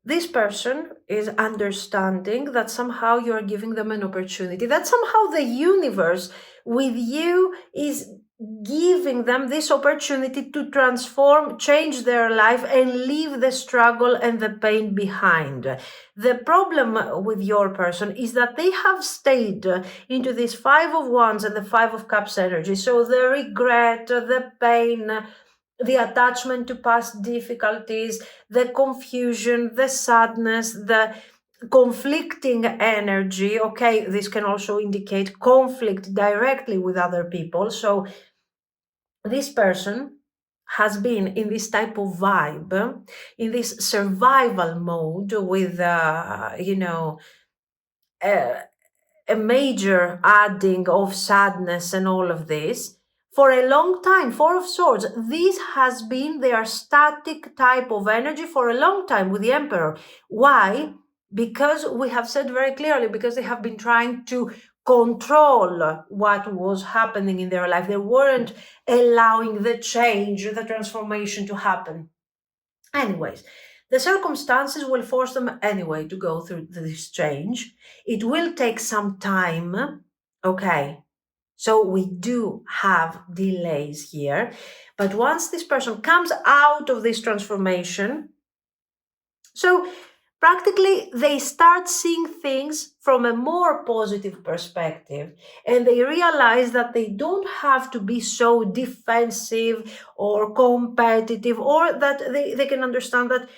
This person is understanding that somehow you're giving them an opportunity, that somehow the universe with you is giving them this opportunity to transform, change their life, and leave the struggle and the pain behind. The problem with your person is that they have stayed into this Five of Wands and the Five of Cups energy. So the regret, the pain, the attachment to past difficulties, the confusion, the sadness, the conflicting energy. Okay, this can also indicate conflict directly with other people. So this person has been in this type of vibe, in this survival mode with, a major adding of sadness and all of this for a long time. Four of Swords, this has been their static type of energy for a long time with the Emperor. Why? Because we have said very clearly, because they have been trying to control what was happening in their life. They weren't allowing the change, the transformation to happen. Anyways, the circumstances will force them anyway to go through this change. It will take some time. Okay. So we do have delays here. But once this person comes out of this transformation, so practically they start seeing things from a more positive perspective, and they realize that they don't have to be so defensive or competitive, or that they can understand that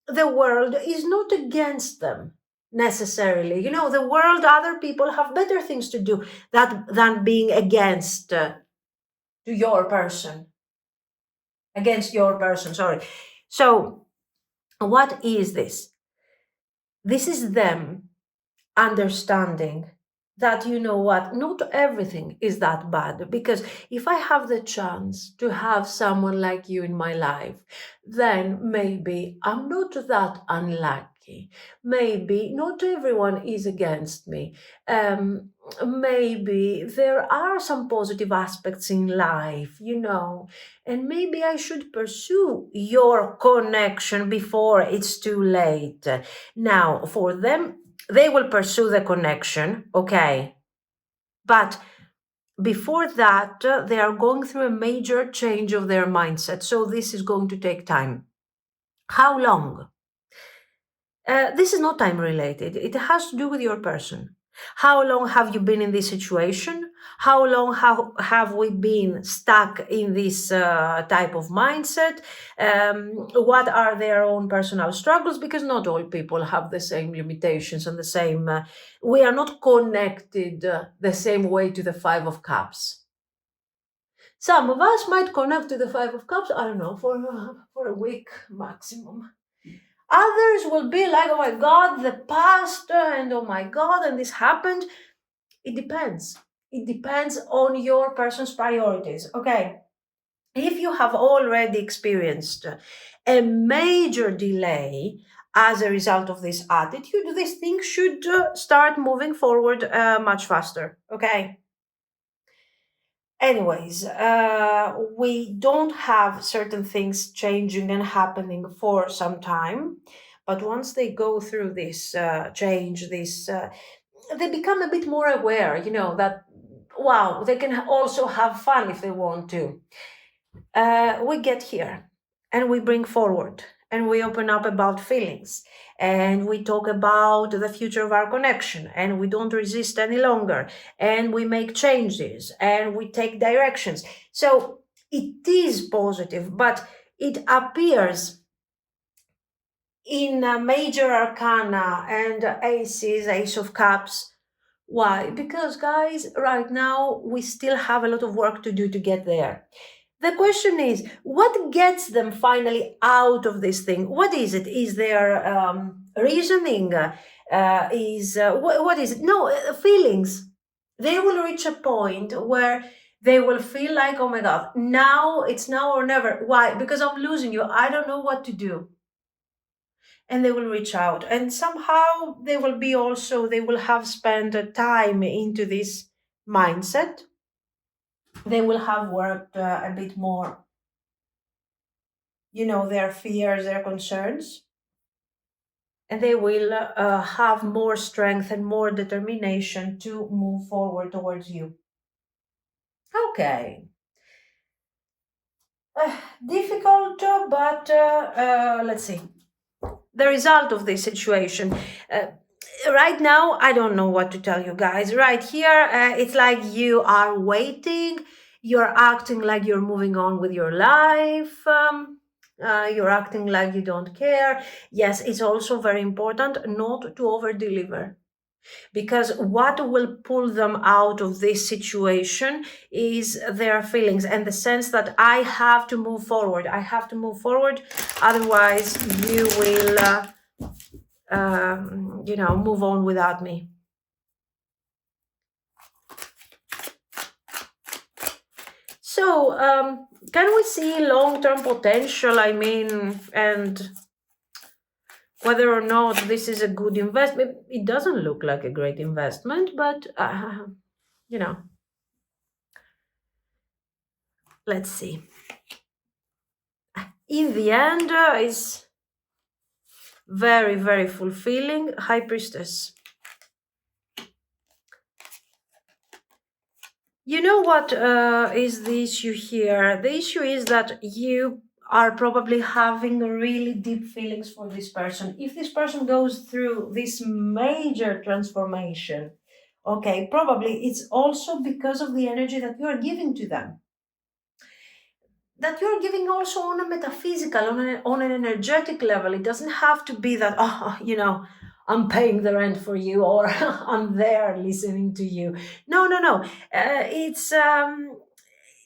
the world is not against them necessarily. The world, other people have better things to do than being against your person, sorry. So what is this? This is them understanding that, you know what, not everything is that bad, because if I have the chance to have someone like you in my life, then maybe I'm not that unlucky. lucky. Maybe not everyone is against me. Um, Maybe there are some positive aspects in life, and maybe I should pursue your connection before it's too late. Now, for them, they will pursue the connection, okay? But before that, they are going through a major change of their mindset. So this is going to take time. How long? This is not time related. It has to do with your person. How long have you been in this situation? How long have we been stuck in this type of mindset? What are their own personal struggles? Because not all people have the same limitations and the same, we are not connected the same way to the Five of Cups. Some of us might connect to the Five of Cups, I don't know, for a week maximum. Others will be like, oh my God, the past, and oh my God, and this happened. It depends. It depends on your person's priorities. Okay. If you have already experienced a major delay as a result of this attitude, this thing should start moving forward much faster. Okay. Anyways, we don't have certain things changing and happening for some time, but once they go through this change, they become a bit more aware, that wow, they can also have fun if they want to. We get here and we bring forward and we open up about feelings and we talk about the future of our connection and we don't resist any longer and we make changes and we take directions. So it is positive, but it appears in major arcana and aces, ace of cups. Why? Because, guys, right now we still have a lot of work to do to get there. The question is, what gets them finally out of this thing? What is it? Is there reasoning? What is it? No, feelings. They will reach a point where they will feel like, oh my God, now it's now or never. Why? Because I'm losing you. I don't know what to do. And they will reach out. And somehow they will have spent time into this mindset. They will have worked a bit more, their fears, their concerns, and they will have more strength and more determination to move forward towards you. Okay. Difficult, but let's see. The result of this situation. Right now, I don't know what to tell you guys. Right here, it's like you are waiting, you're acting like you're moving on with your life. You're acting like you don't care. Yes, it's also very important not to over deliver, because what will pull them out of this situation is their feelings and the sense that I have to move forward. I have to move forward, otherwise you will move on without me. So can we see long-term potential? I mean, and whether or not this is a good investment. It doesn't look like a great investment, but let's see. In the end, is very, very fulfilling. High Priestess. You know what is the issue here? The issue is that you are probably having really deep feelings for this person. If this person goes through this major transformation, okay, probably it's also because of the energy that you are giving to them. That you're giving also on a metaphysical, on an energetic level. It doesn't have to be that, I'm paying the rent for you or I'm there listening to you. No.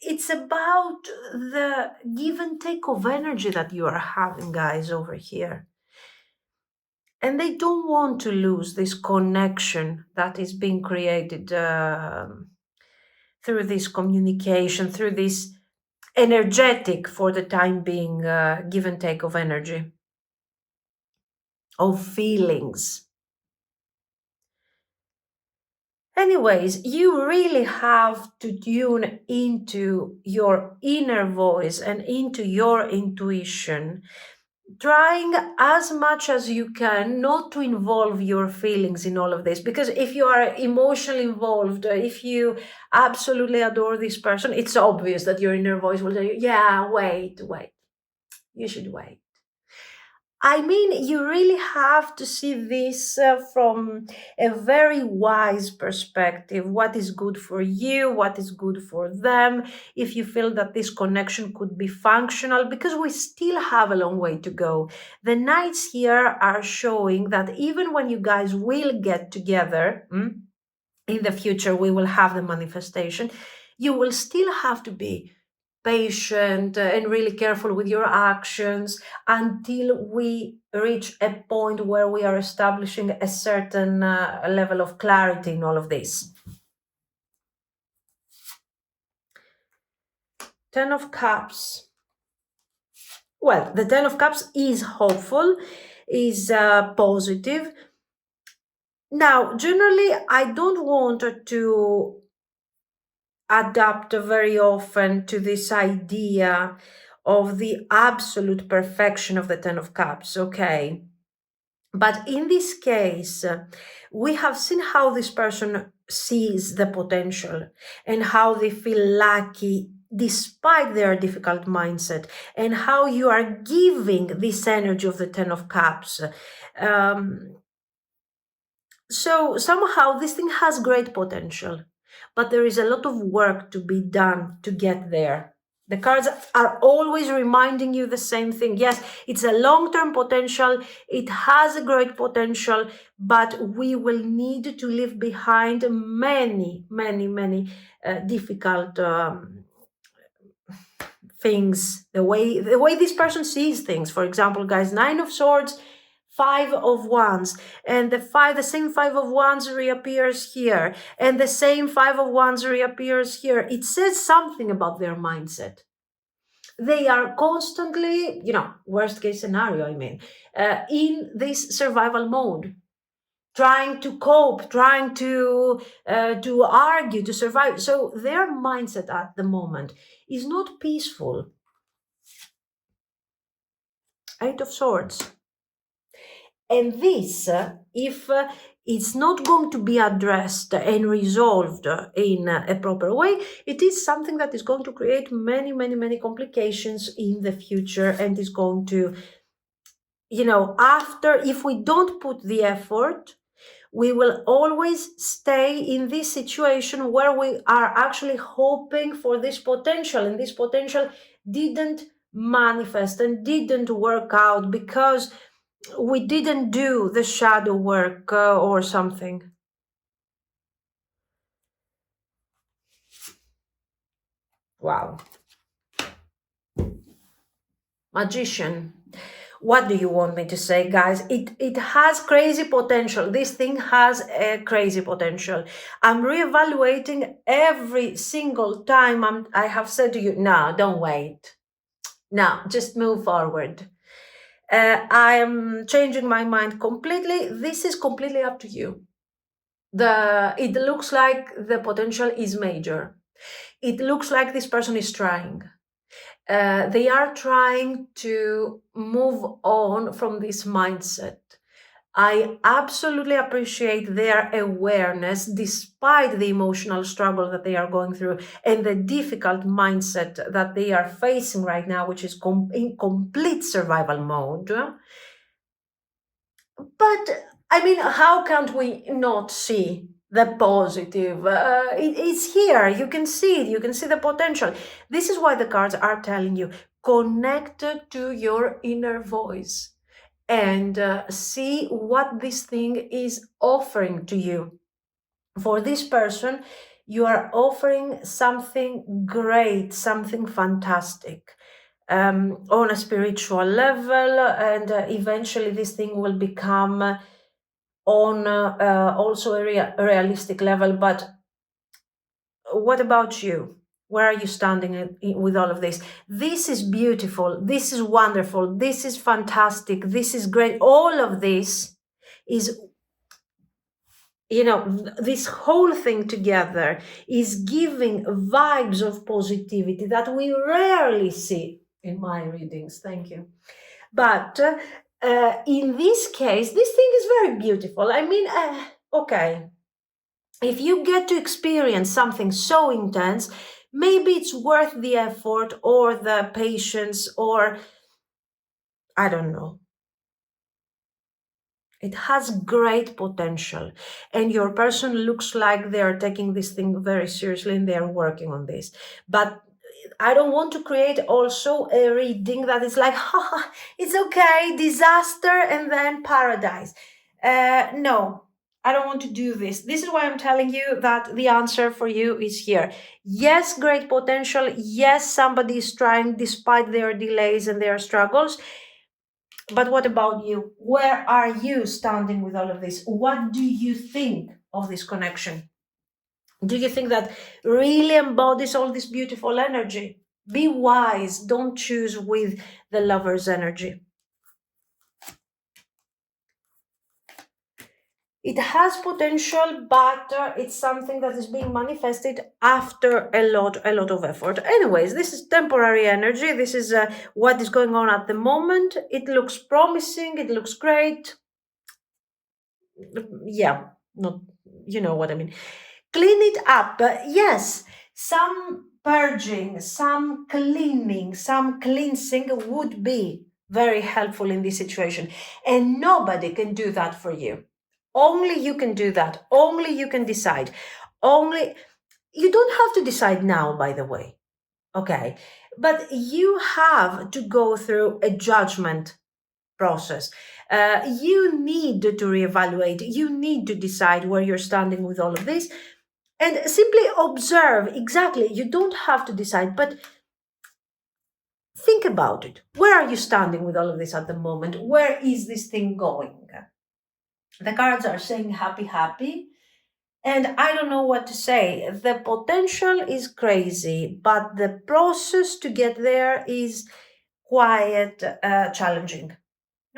It's about the give and take of energy that you are having, guys, over here. And they don't want to lose this connection that is being created through this communication, through this energetic, for the time being, give and take of energy. of feelings. Anyways, you really have to tune into your inner voice and into your intuition, trying as much as you can not to involve your feelings in all of this. Because if you are emotionally involved, if you absolutely adore this person, it's obvious that your inner voice will tell you, yeah, wait, you should wait. I mean, you really have to see this from a very wise perspective. What is good for you? What is good for them? If you feel that this connection could be functional, because we still have a long way to go. The nights here are showing that even when you guys will get together, in the future, we will have the manifestation, you will still have to be patient and really careful with your actions until we reach a point where we are establishing a certain level of clarity in all of this. Ten of Cups. Well, the Ten of Cups is hopeful, is positive. Now, generally, I don't want to adapt very often to this idea of the absolute perfection of the Ten of Cups, okay? But in this case, we have seen how this person sees the potential and how they feel lucky despite their difficult mindset, and how you are giving this energy of the Ten of Cups. Um, so somehow this thing has great potential, but there is a lot of work to be done to get there. The cards are always reminding you the same thing. Yes, it's a long-term potential. It has a great potential, but we will need to leave behind many, many, many difficult things. The way this person sees things. For example, guys, Nine of Swords, Five of Wands, and the same Five of Wands reappears here, and the same Five of Wands reappears here. It says something about their mindset. They are constantly, worst case scenario, I mean, in this survival mode, trying to cope, trying to argue, to survive. So their mindset at the moment is not peaceful. Eight of Swords. And this, if it's not going to be addressed and resolved in a proper way, it is something that is going to create many, many, many complications in the future, and is going to, if we don't put the effort, we will always stay in this situation where we are actually hoping for this potential, and this potential didn't manifest and didn't work out because we didn't do the shadow work or something. Wow. Magician. What do you want me to say, guys? It has crazy potential. This thing has a crazy potential. I'm reevaluating every single time I have said to you, no, don't wait. No, just move forward. I am changing my mind completely. This is completely up to you. It looks like the potential is major. It looks like this person is trying. They are trying to move on from this mindset. I absolutely appreciate their awareness despite the emotional struggle that they are going through and the difficult mindset that they are facing right now, which is in complete survival mode. But I mean, how can't we not see the positive? It's here. You can see it. You can see the potential. This is why the cards are telling you, connect to your inner voice and see what this thing is offering to you. For this person, you are offering something great, something fantastic. On a spiritual level, and eventually this thing will become on also a realistic level. But what about you? Where are you standing with all of this? This is beautiful. This is wonderful. This is fantastic. This is great. All of this is, this whole thing together is giving vibes of positivity that we rarely see in my readings. Thank you. But in this case, this thing is very beautiful. I mean, okay, if you get to experience something so intense, maybe it's worth the effort or the patience, or I don't know. It has great potential, and your person looks like they're taking this thing very seriously and they're working on this. But I don't want to create also a reading that is like, ha, it's okay, disaster and then paradise. No, I don't want to do this. This is why I'm telling you that the answer for you is here. Yes, great potential. Yes, somebody is trying despite their delays and their struggles. But what about you? Where are you standing with all of this? What do you think of this connection? Do you think that really embodies all this beautiful energy? Be wise. Don't choose with the lover's energy. It has potential, but it's something that is being manifested after a lot of effort. Anyways, this is temporary energy. This is what is going on at the moment. It looks promising. It looks great. Yeah, not, you know what I mean. Clean it up. Yes, some purging, some cleaning, some cleansing would be very helpful in this situation. And nobody can do that for you. Only you can do that. Only you can decide. Only you don't have to decide now, by the way. Okay. But you have to go through a judgment process. You need to reevaluate. You need to decide where you're standing with all of this and simply observe. Exactly. You don't have to decide, but think about it. Where are you standing with all of this at the moment? Where is this thing going? The cards are saying happy, happy. And I don't know what to say. The potential is crazy, but the process to get there is quite challenging.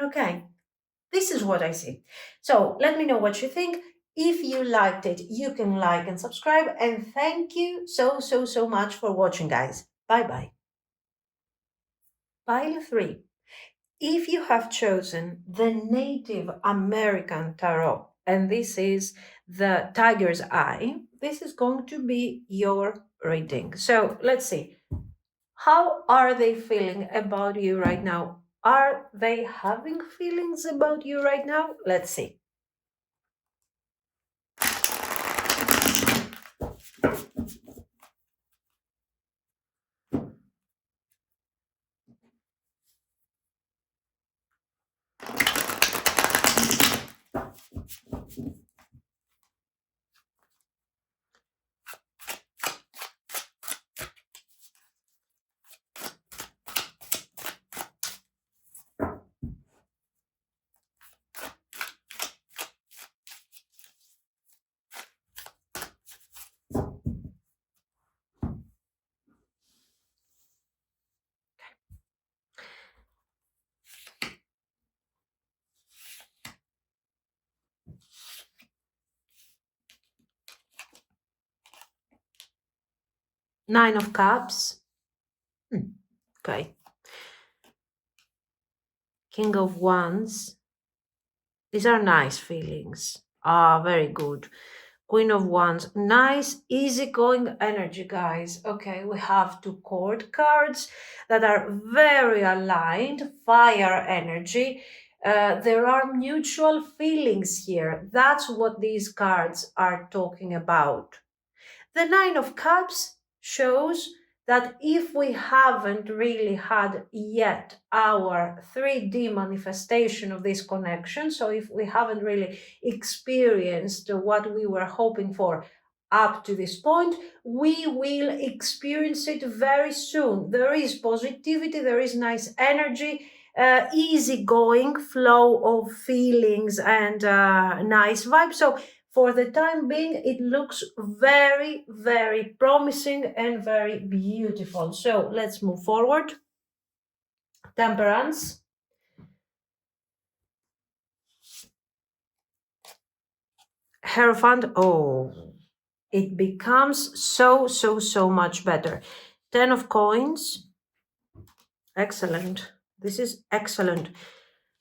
Okay, this is what I see. So let me know what you think. If you liked it, you can like and subscribe. And thank you so much for watching, guys. Bye bye. Pile 3. If you have chosen the Native American Tarot, and this is the Tiger's Eye, this is going to be your reading. So let's see. How are they feeling about you right now? Are they having feelings about you right now? Let's see. Nine of Cups. Okay. King of Wands. These are nice feelings. Ah, very good. Queen of Wands. Nice, easygoing energy, guys. Okay, we have two court cards that are very aligned. Fire energy. There are mutual feelings here. That's what these cards are talking about. The Nine of Cups shows that if we haven't really had yet our 3D manifestation of this connection, so if we haven't really experienced what we were hoping for up to this point, we will experience it very soon. There is positivity, there is nice energy, easygoing flow of feelings and nice vibes. So For the time being, it looks very, very promising and very beautiful. So let's move forward. Temperance. Hierophant. Oh, it becomes so much better. 10 of coins. Excellent. This is excellent.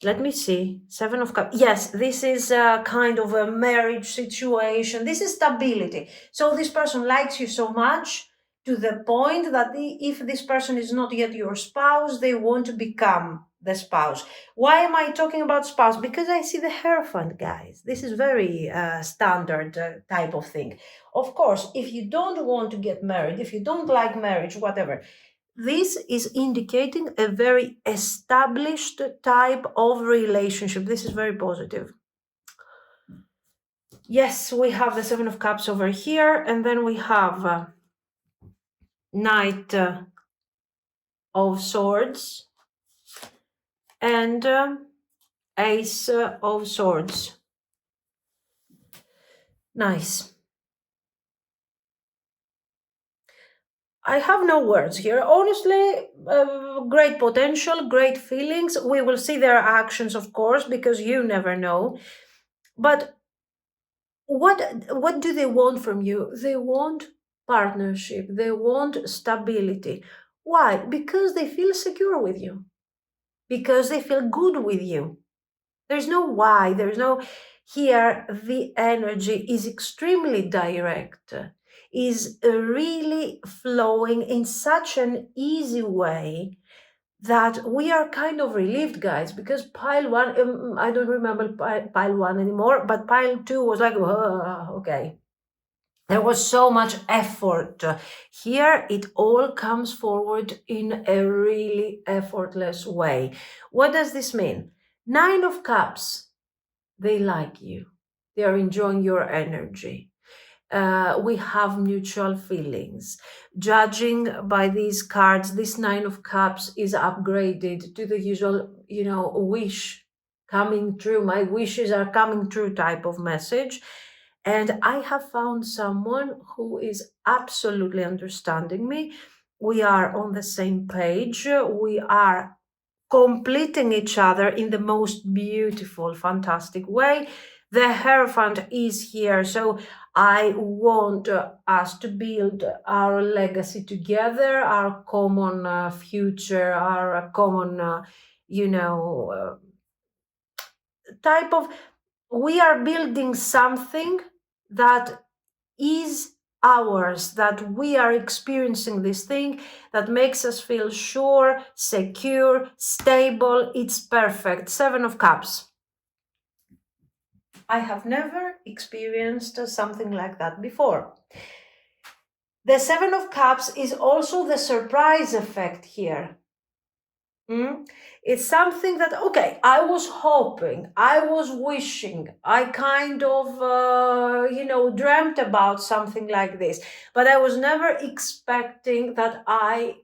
Let me see. 7 of cups. Yes, this is a kind of a marriage situation. This is stability. So this person likes you so much to the point that if this person is not yet your spouse, they want to become the spouse. Why am I talking about spouse? Because I see the Hierophant, guys. This is very standard type of thing. Of course, if you don't want to get married, if you don't like marriage, whatever, this is indicating a very established type of relationship. This is very positive. Yes, we have the 7 of Cups over here, and then we have Knight of Swords and Ace of Swords. Nice. I have no words here. Honestly, great potential, great feelings. We will see their actions, of course, because you never know. But what do they want from you? They want partnership. They want stability. Why? Because they feel secure with you. Because they feel good with you. There's no why. There's no here. The energy is extremely direct, is really flowing in such an easy way that we are kind of relieved, guys, because pile one, I don't remember pile one anymore, but pile two was like, okay. There was so much effort. Here, it all comes forward in a really effortless way. What does this mean? 9 of Cups, they like you. They are enjoying your energy. We have mutual feelings. Judging by these cards, this 9 of Cups is upgraded to the usual, wish coming true. My wishes are coming true type of message. And I have found someone who is absolutely understanding me. We are on the same page. We are completing each other in the most beautiful, fantastic way. The Hierophant is here. So I want us to build our legacy together, our common future, our common, type of. We are building something that is ours, that we are experiencing this thing that makes us feel sure, secure, stable. It's perfect. 7 of Cups. I have never experienced something like that before. The 7 of Cups is also the surprise effect here. It's something that, okay, I was hoping, I was wishing, I kind of, dreamt about something like this, but I was never expecting that I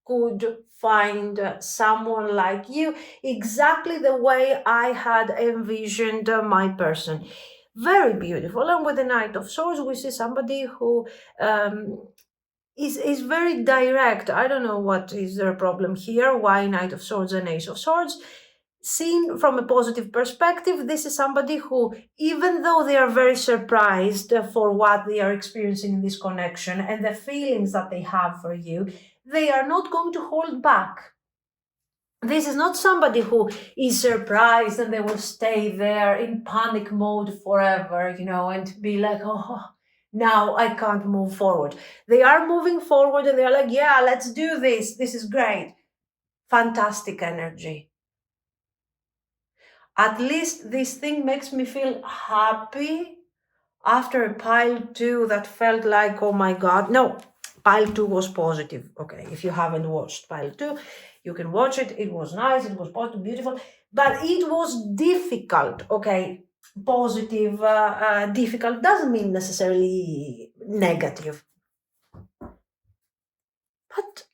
could find someone like you, exactly the way I had envisioned my person. Very beautiful. And with the Knight of Swords, we see somebody who is very direct. I don't know what is their problem here. Why Knight of Swords and Ace of Swords? Seen from a positive perspective, this is somebody who, even though they are very surprised for what they are experiencing in this connection and the feelings that they have for you, they are not going to hold back. This is not somebody who is surprised and they will stay there in panic mode forever, and be like, oh, now I can't move forward. They are moving forward and they're like, yeah, let's do this. This is great. Fantastic energy. At least this thing makes me feel happy after a pile two that felt like, oh my God. No, pile two was positive. Okay, if you haven't watched pile two, you can watch it. It was nice, it was positive, beautiful, but it was difficult. Okay, positive, difficult doesn't mean necessarily negative. But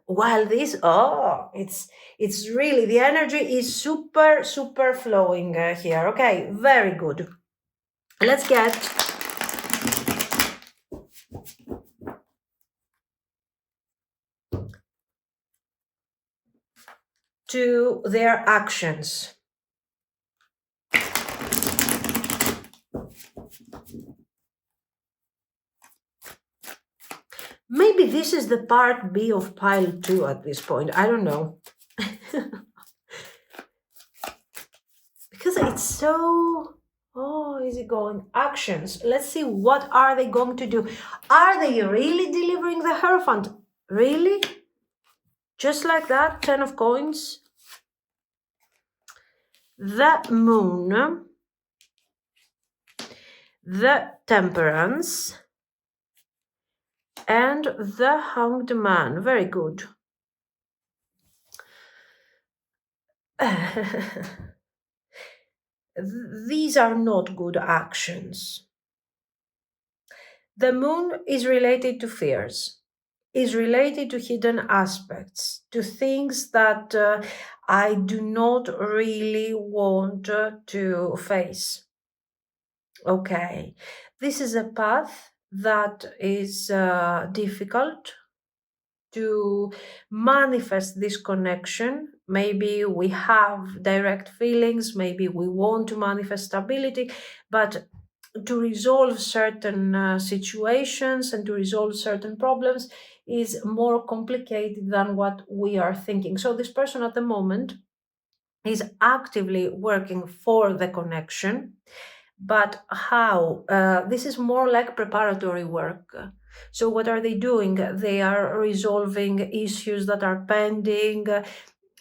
while this, it's really, the energy is super flowing here. Okay, very good. Let's get to their actions. Maybe this is the part B of pile 2 at this point. I don't know. Because it's so... Oh, is it going? Actions. Let's see, what are they going to do? Are they really delivering the Hierophant? Really? Just like that? 10 of coins. The Moon. The Temperance. And the Hanged Man. Very good. These are not good actions. The Moon is related to fears, is related to hidden aspects, to things that I do not really want to face. Okay, this is a path that is difficult to manifest this connection. Maybe we have direct feelings, maybe we want to manifest stability, but to resolve certain situations and to resolve certain problems is more complicated than what we are thinking. So this person at the moment is actively working for the connection, but how? This is more like preparatory work. So what are they doing? They are resolving issues that are pending.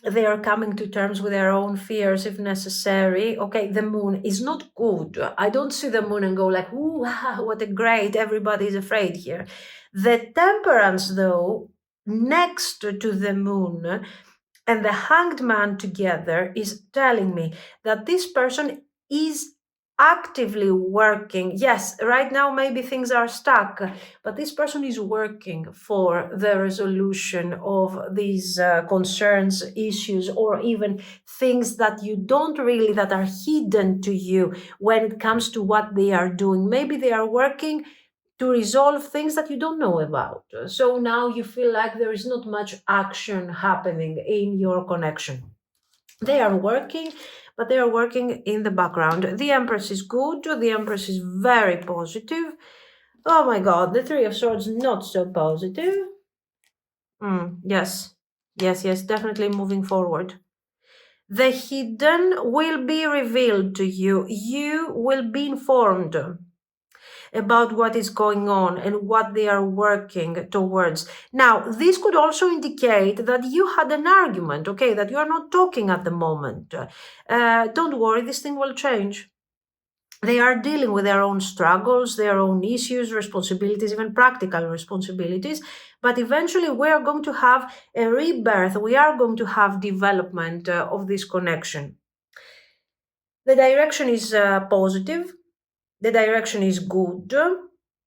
They are coming to terms with their own fears if necessary. Okay, the Moon is not good. I don't see the Moon and go like, ooh, what a great, everybody is afraid here. The Temperance, though, next to the Moon and the Hanged Man together is telling me that this person is actively working. Yes, right now maybe things are stuck, but this person is working for the resolution of these concerns, issues, or even things that you don't really, that are hidden to you when it comes to what they are doing. Maybe they are working to resolve things that you don't know about. So now you feel like there is not much action happening in your connection. They are working, but they are working in the background. The Empress is good. The Empress is very positive. Oh my God, the Three of Swords, not so positive. Yes, yes, yes, definitely moving forward. The hidden will be revealed to you. You will be informed about what is going on and what they are working towards. Now, this could also indicate that you had an argument, okay, that you are not talking at the moment. Don't worry, this thing will change. They are dealing with their own struggles, their own issues, responsibilities, even practical responsibilities. But eventually, we are going to have a rebirth. We are going to have development of this connection. The direction is positive. The direction is good.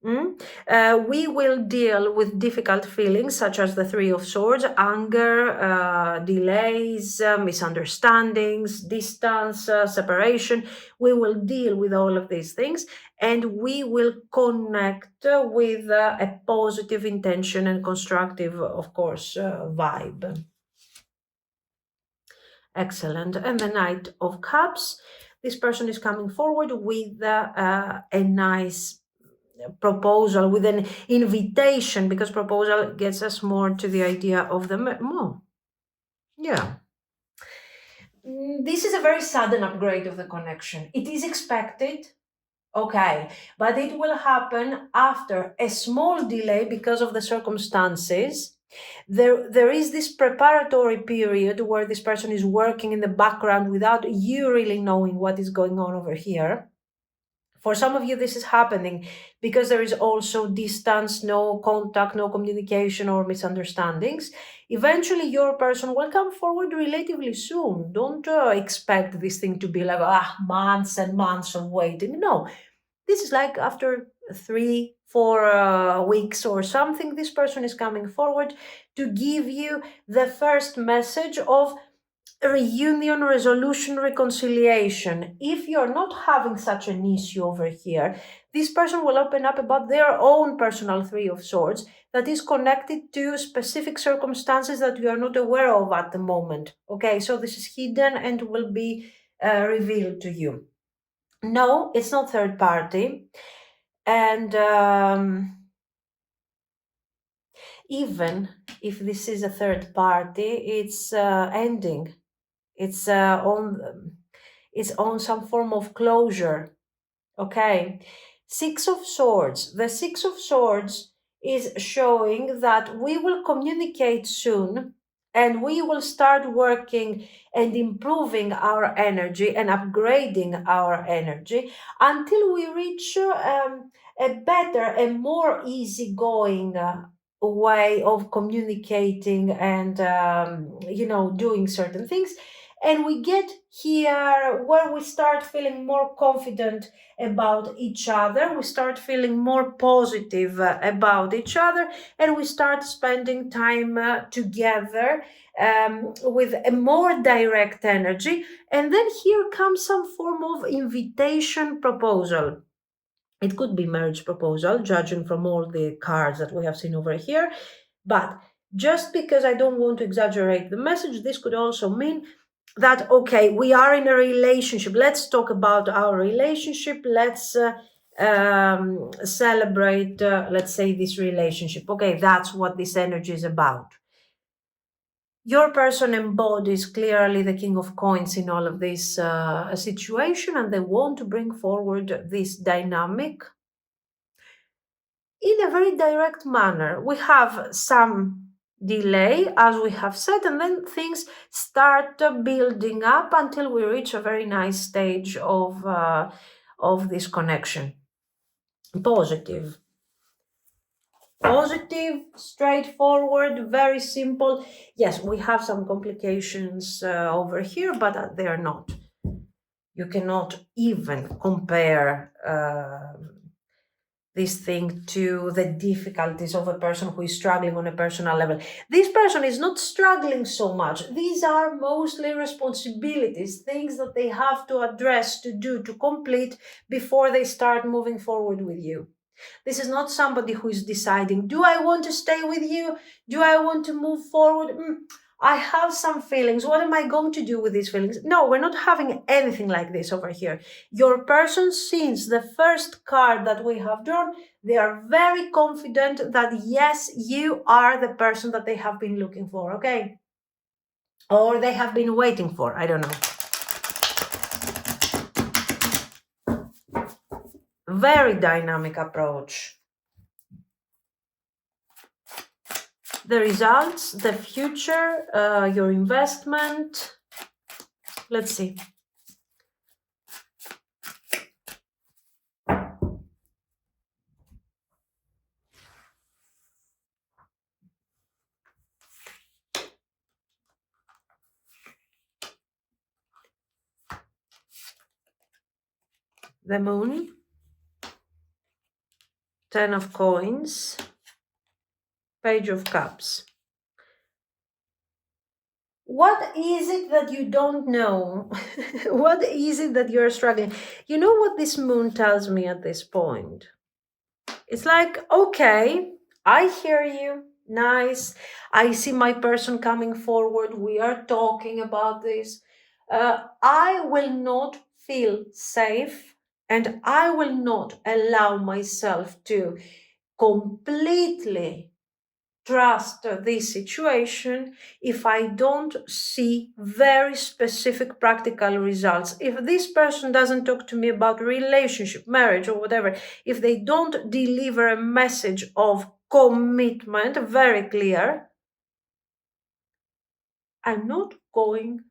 We will deal with difficult feelings such as the Three of Swords, anger, delays, misunderstandings, distance, separation. We will deal with all of these things and we will connect with a positive intention and constructive, of course, vibe. Excellent. And the Knight of Cups. This person is coming forward with a nice proposal, with an invitation, because proposal gets us more to the idea of the more. Yeah. This is a very sudden upgrade of the connection. It is expected, okay, but it will happen after a small delay because of the circumstances. There is this preparatory period where this person is working in the background without you really knowing what is going on over here. For some of you, this is happening because there is also distance, no contact, no communication, or misunderstandings. Eventually, your person will come forward relatively soon. Don't expect this thing to be like months and months of waiting. No, this is like after 3-4 weeks or something, this person is coming forward to give you the first message of reunion, resolution, reconciliation. If you're not having such an issue over here, this person will open up about their own personal Three of Swords that is connected to specific circumstances that you are not aware of at the moment. Okay, so this is hidden and will be revealed to you. No, it's not third party. And even if this is a third party, it's ending. It's on some form of closure. Okay. Six of Swords. The Six of Swords is showing that we will communicate soon and we will start working and improving our energy and upgrading our energy until we reach a better and more easygoing way of communicating and doing certain things, and we get here where we start feeling more confident about each other, we start feeling more positive about each other, and we start spending time together with a more direct energy. And then here comes some form of invitation proposal. It could be marriage proposal, judging from all the cards that we have seen over here. But just because I don't want to exaggerate the message, this could also mean that, okay, we are in a relationship. Let's talk about our relationship. Let's celebrate, let's say, this relationship. Okay, that's what this energy is about. Your person embodies clearly the King of Coins in all of this situation, and they want to bring forward this dynamic in a very direct manner. We have some delay, as we have said, and then things start building up until we reach a very nice stage of this connection. Positive. Positive, straightforward, very simple. Yes, we have some complications over here, but they are not. You cannot even compare this thing to the difficulties of a person who is struggling on a personal level. This person is not struggling so much. These are mostly responsibilities, things that they have to address, to do, to complete before they start moving forward with you. This is not somebody who is deciding, do I want to stay with you? Do I want to move forward? I have some feelings. What am I going to do with these feelings? No, we're not having anything like this over here. Your person, since the first card that we have drawn, they are very confident that yes, you are the person that they have been looking for, okay? Or they have been waiting for, I don't know. Very dynamic approach. The results, the future, your investment. Let's see. The Moon, Ten of Coins, Page of Cups. What is it that you don't know? What is it that you're struggling? You know what this moon tells me at this point? It's like, okay, I hear you. Nice. I see my person coming forward. We are talking about this. I will not feel safe and I will not allow myself to completely trust this situation if I don't see very specific practical results. If this person doesn't talk to me about relationship, marriage, or whatever, if they don't deliver a message of commitment, very clear, I'm not going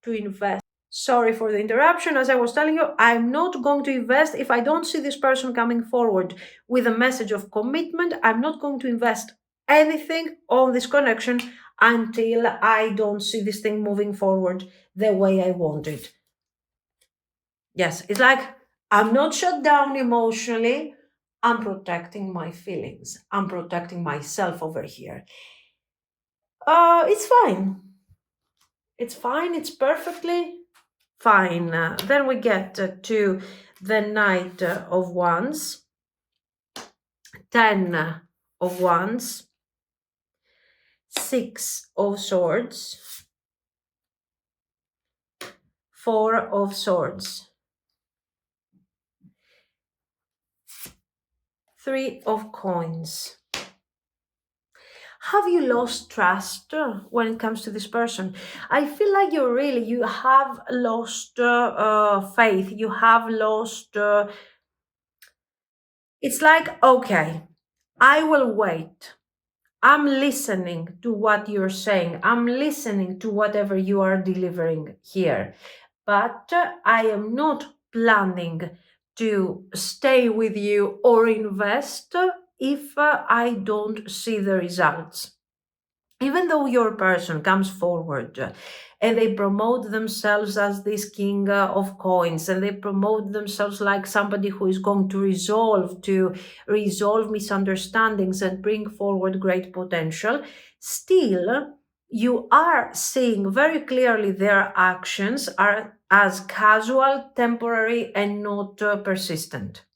to invest. Sorry for the interruption. As I was telling you, I'm not going to invest if I don't see this person coming forward with a message of commitment. I'm not going to invest anything on this connection until I don't see this thing moving forward the way I want it. Yes, it's like I'm not shut down emotionally. I'm protecting my feelings. I'm protecting myself over here. It's fine. It's fine. It's perfectly fine. Then we get to the Knight of Wands, 10 of Wands, 6 of Swords, 4 of Swords, 3 of Coins. Have you lost trust when it comes to this person? I feel like you have lost faith. You have lost. It's like, okay, I will wait. I'm listening to what you're saying. I'm listening to whatever you are delivering here. But I am not planning to stay with you or invest if I don't see the results. Even though your person comes forward and they promote themselves as this king of coins, and they promote themselves like somebody who is going to resolve misunderstandings and bring forward great potential, still you are seeing very clearly their actions are as casual, temporary, and not persistent.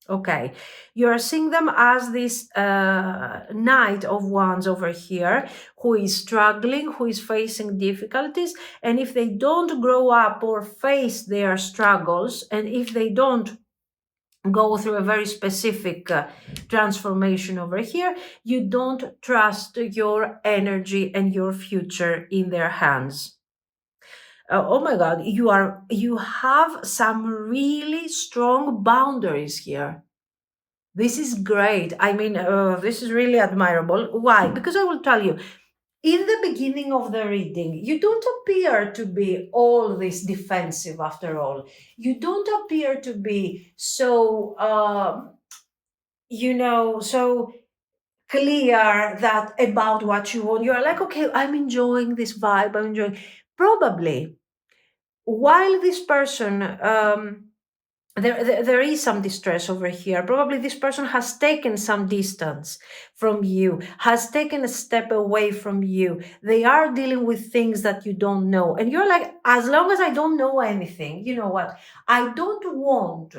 Okay, you are seeing them as this Knight of Wands over here, who is struggling, who is facing difficulties, and if they don't grow up or face their struggles, and if they don't go through a very specific transformation over here, you don't trust your energy and your future in their hands. Oh my God, you have some really strong boundaries here. This is great. I mean, this is really admirable. Why? Because I will tell you, in the beginning of the reading, you don't appear to be all this defensive after all. You don't appear to be so, so clear that about what you want. You're like, okay, I'm enjoying this vibe. I'm enjoying. Probably while this person, there is some distress over here. Probably this person has taken some distance from you, has taken a step away from you. They are dealing with things that you don't know. And you're like, as long as I don't know anything, you know what? I don't want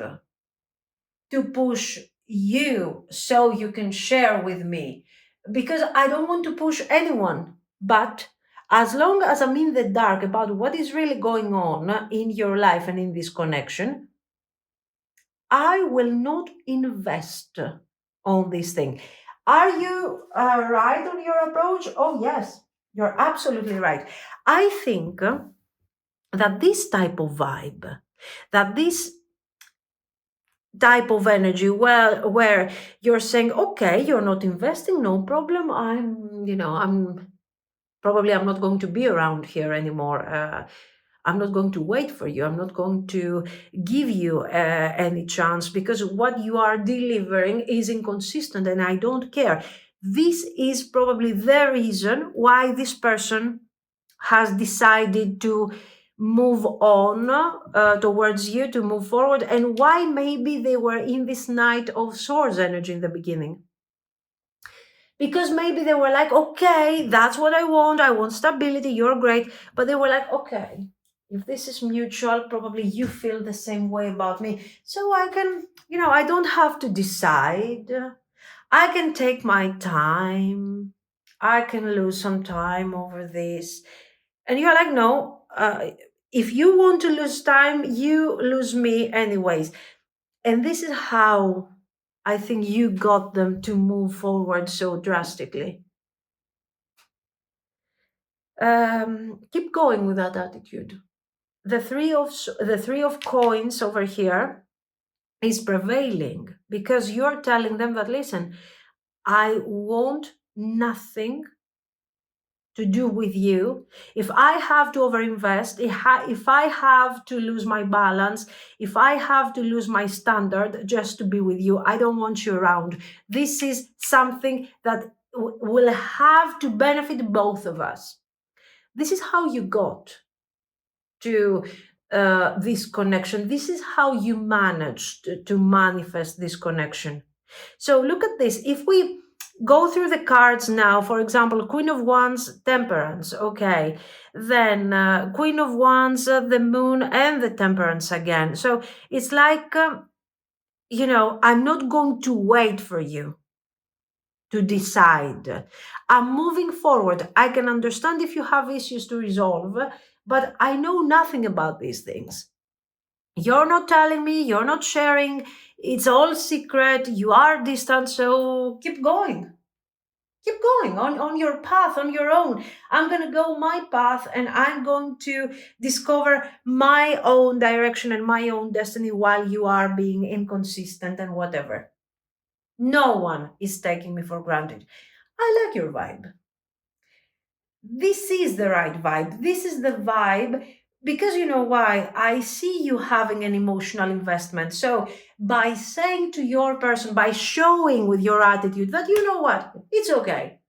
to push you so you can share with me, because I don't want to push anyone. But as long as I'm in the dark about what is really going on in your life and in this connection, I will not invest on this thing. Are you right on your approach? Oh, yes, you're absolutely right. I think that this type of vibe, that this type of energy, well, where you're saying, okay, you're not investing, no problem. I'm not going to be around here anymore. I'm not going to wait for you. I'm not going to give you any chance, because what you are delivering is inconsistent and I don't care. This is probably the reason why this person has decided to move on towards you, to move forward, and why maybe they were in this Knight of Swords energy in the beginning. Because maybe they were like, okay, that's what I want stability, you're great. But they were like, okay, if this is mutual, probably you feel the same way about me. So I can, I don't have to decide. I can take my time. I can lose some time over this. And you're like, no, if you want to lose time, you lose me anyways. And this is how I think you got them to move forward so drastically. Keep going with that attitude. The three of coins over here is prevailing, because you're telling them that, listen, I want nothing to do with you. If I have to overinvest, if I have to lose my balance, if I have to lose my standard just to be with you, I don't want you around. This is something that will have to benefit both of us. This is how you got to this connection. This is how you managed to manifest this connection. So look at this. If we go through the cards now. For example, Queen of Wands, Temperance. Okay. Then Queen of Wands, the Moon, and the Temperance again. So it's like, I'm not going to wait for you to decide. I'm moving forward. I can understand if you have issues to resolve, but I know nothing about these things. You're not telling me, you're not sharing. It's all secret. You are distant, so keep going. Keep going on your path, on your own. I'm going to go my path and I'm going to discover my own direction and my own destiny while you are being inconsistent and whatever. No one is taking me for granted. I like your vibe. This is the right vibe. This is the vibe because you know why? I see you having an emotional investment. So, by saying to your person, by showing with your attitude that you know what, it's okay.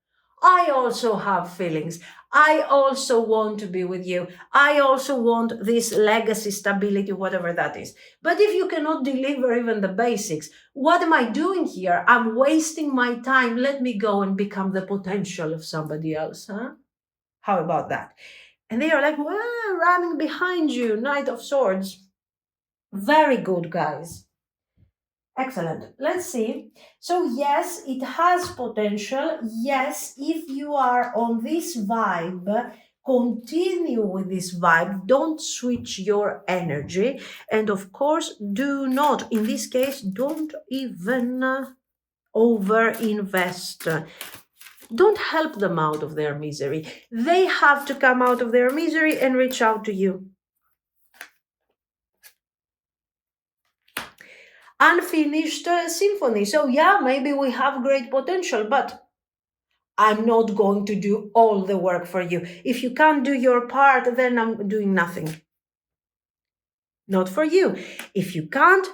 I also have feelings. I also want to be with you. I also want this legacy stability, whatever that is. But if you cannot deliver even the basics, what am I doing here? I'm wasting my time. Let me go and become the potential of somebody else, huh? How about that? And they are like, well, running behind you, Knight of Swords. Very good, guys. Excellent. Let's see. So, yes, it has potential. Yes, if you are on this vibe, continue with this vibe. Don't switch your energy. And of course, do not, in this case, don't even over invest. Don't help them out of their misery. They have to come out of their misery and reach out to you. Unfinished symphony. So, yeah, maybe we have great potential, but I'm not going to do all the work for you. If you can't do your part, then I'm doing nothing. Not for you. If you can't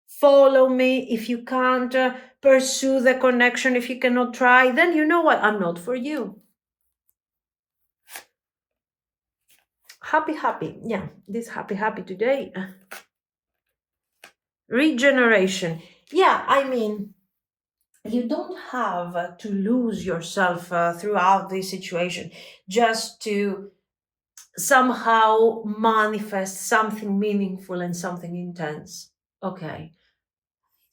follow me, if you can't pursue the connection, if you cannot try, then you know what? I'm not for you. Happy, happy. Yeah, this happy, happy today. Regeneration. Yeah, I mean, you don't have to lose yourself throughout this situation just to somehow manifest something meaningful and something intense. Okay,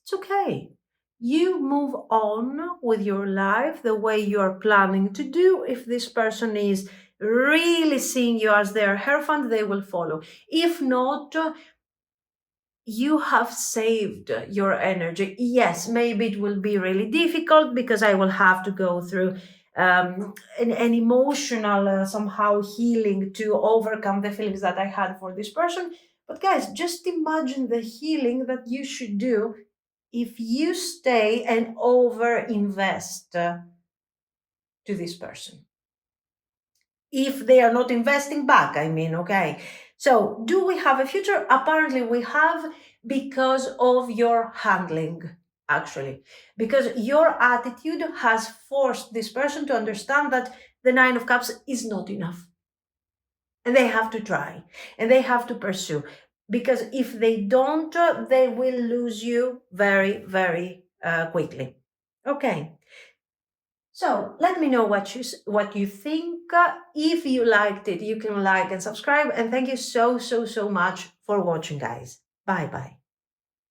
it's okay. You move on with your life the way you're planning to do. If this person is really seeing you as their hierophant, they will follow. If not, you have saved your energy. Yes, maybe it will be really difficult because I will have to go through an emotional somehow healing to overcome the feelings that I had for this person. But guys, just imagine the healing that you should do if you stay and over invest to this person. If they are not investing back, I mean, okay. So, do we have a future? Apparently, we have because of your handling, actually. Because your attitude has forced this person to understand that the Nine of Cups is not enough. And they have to try and they have to pursue. Because if they don't, they will lose you very, very quickly. Okay. So let me know what you think. If you liked it, you can like and subscribe. And thank you so much for watching, guys. Bye bye.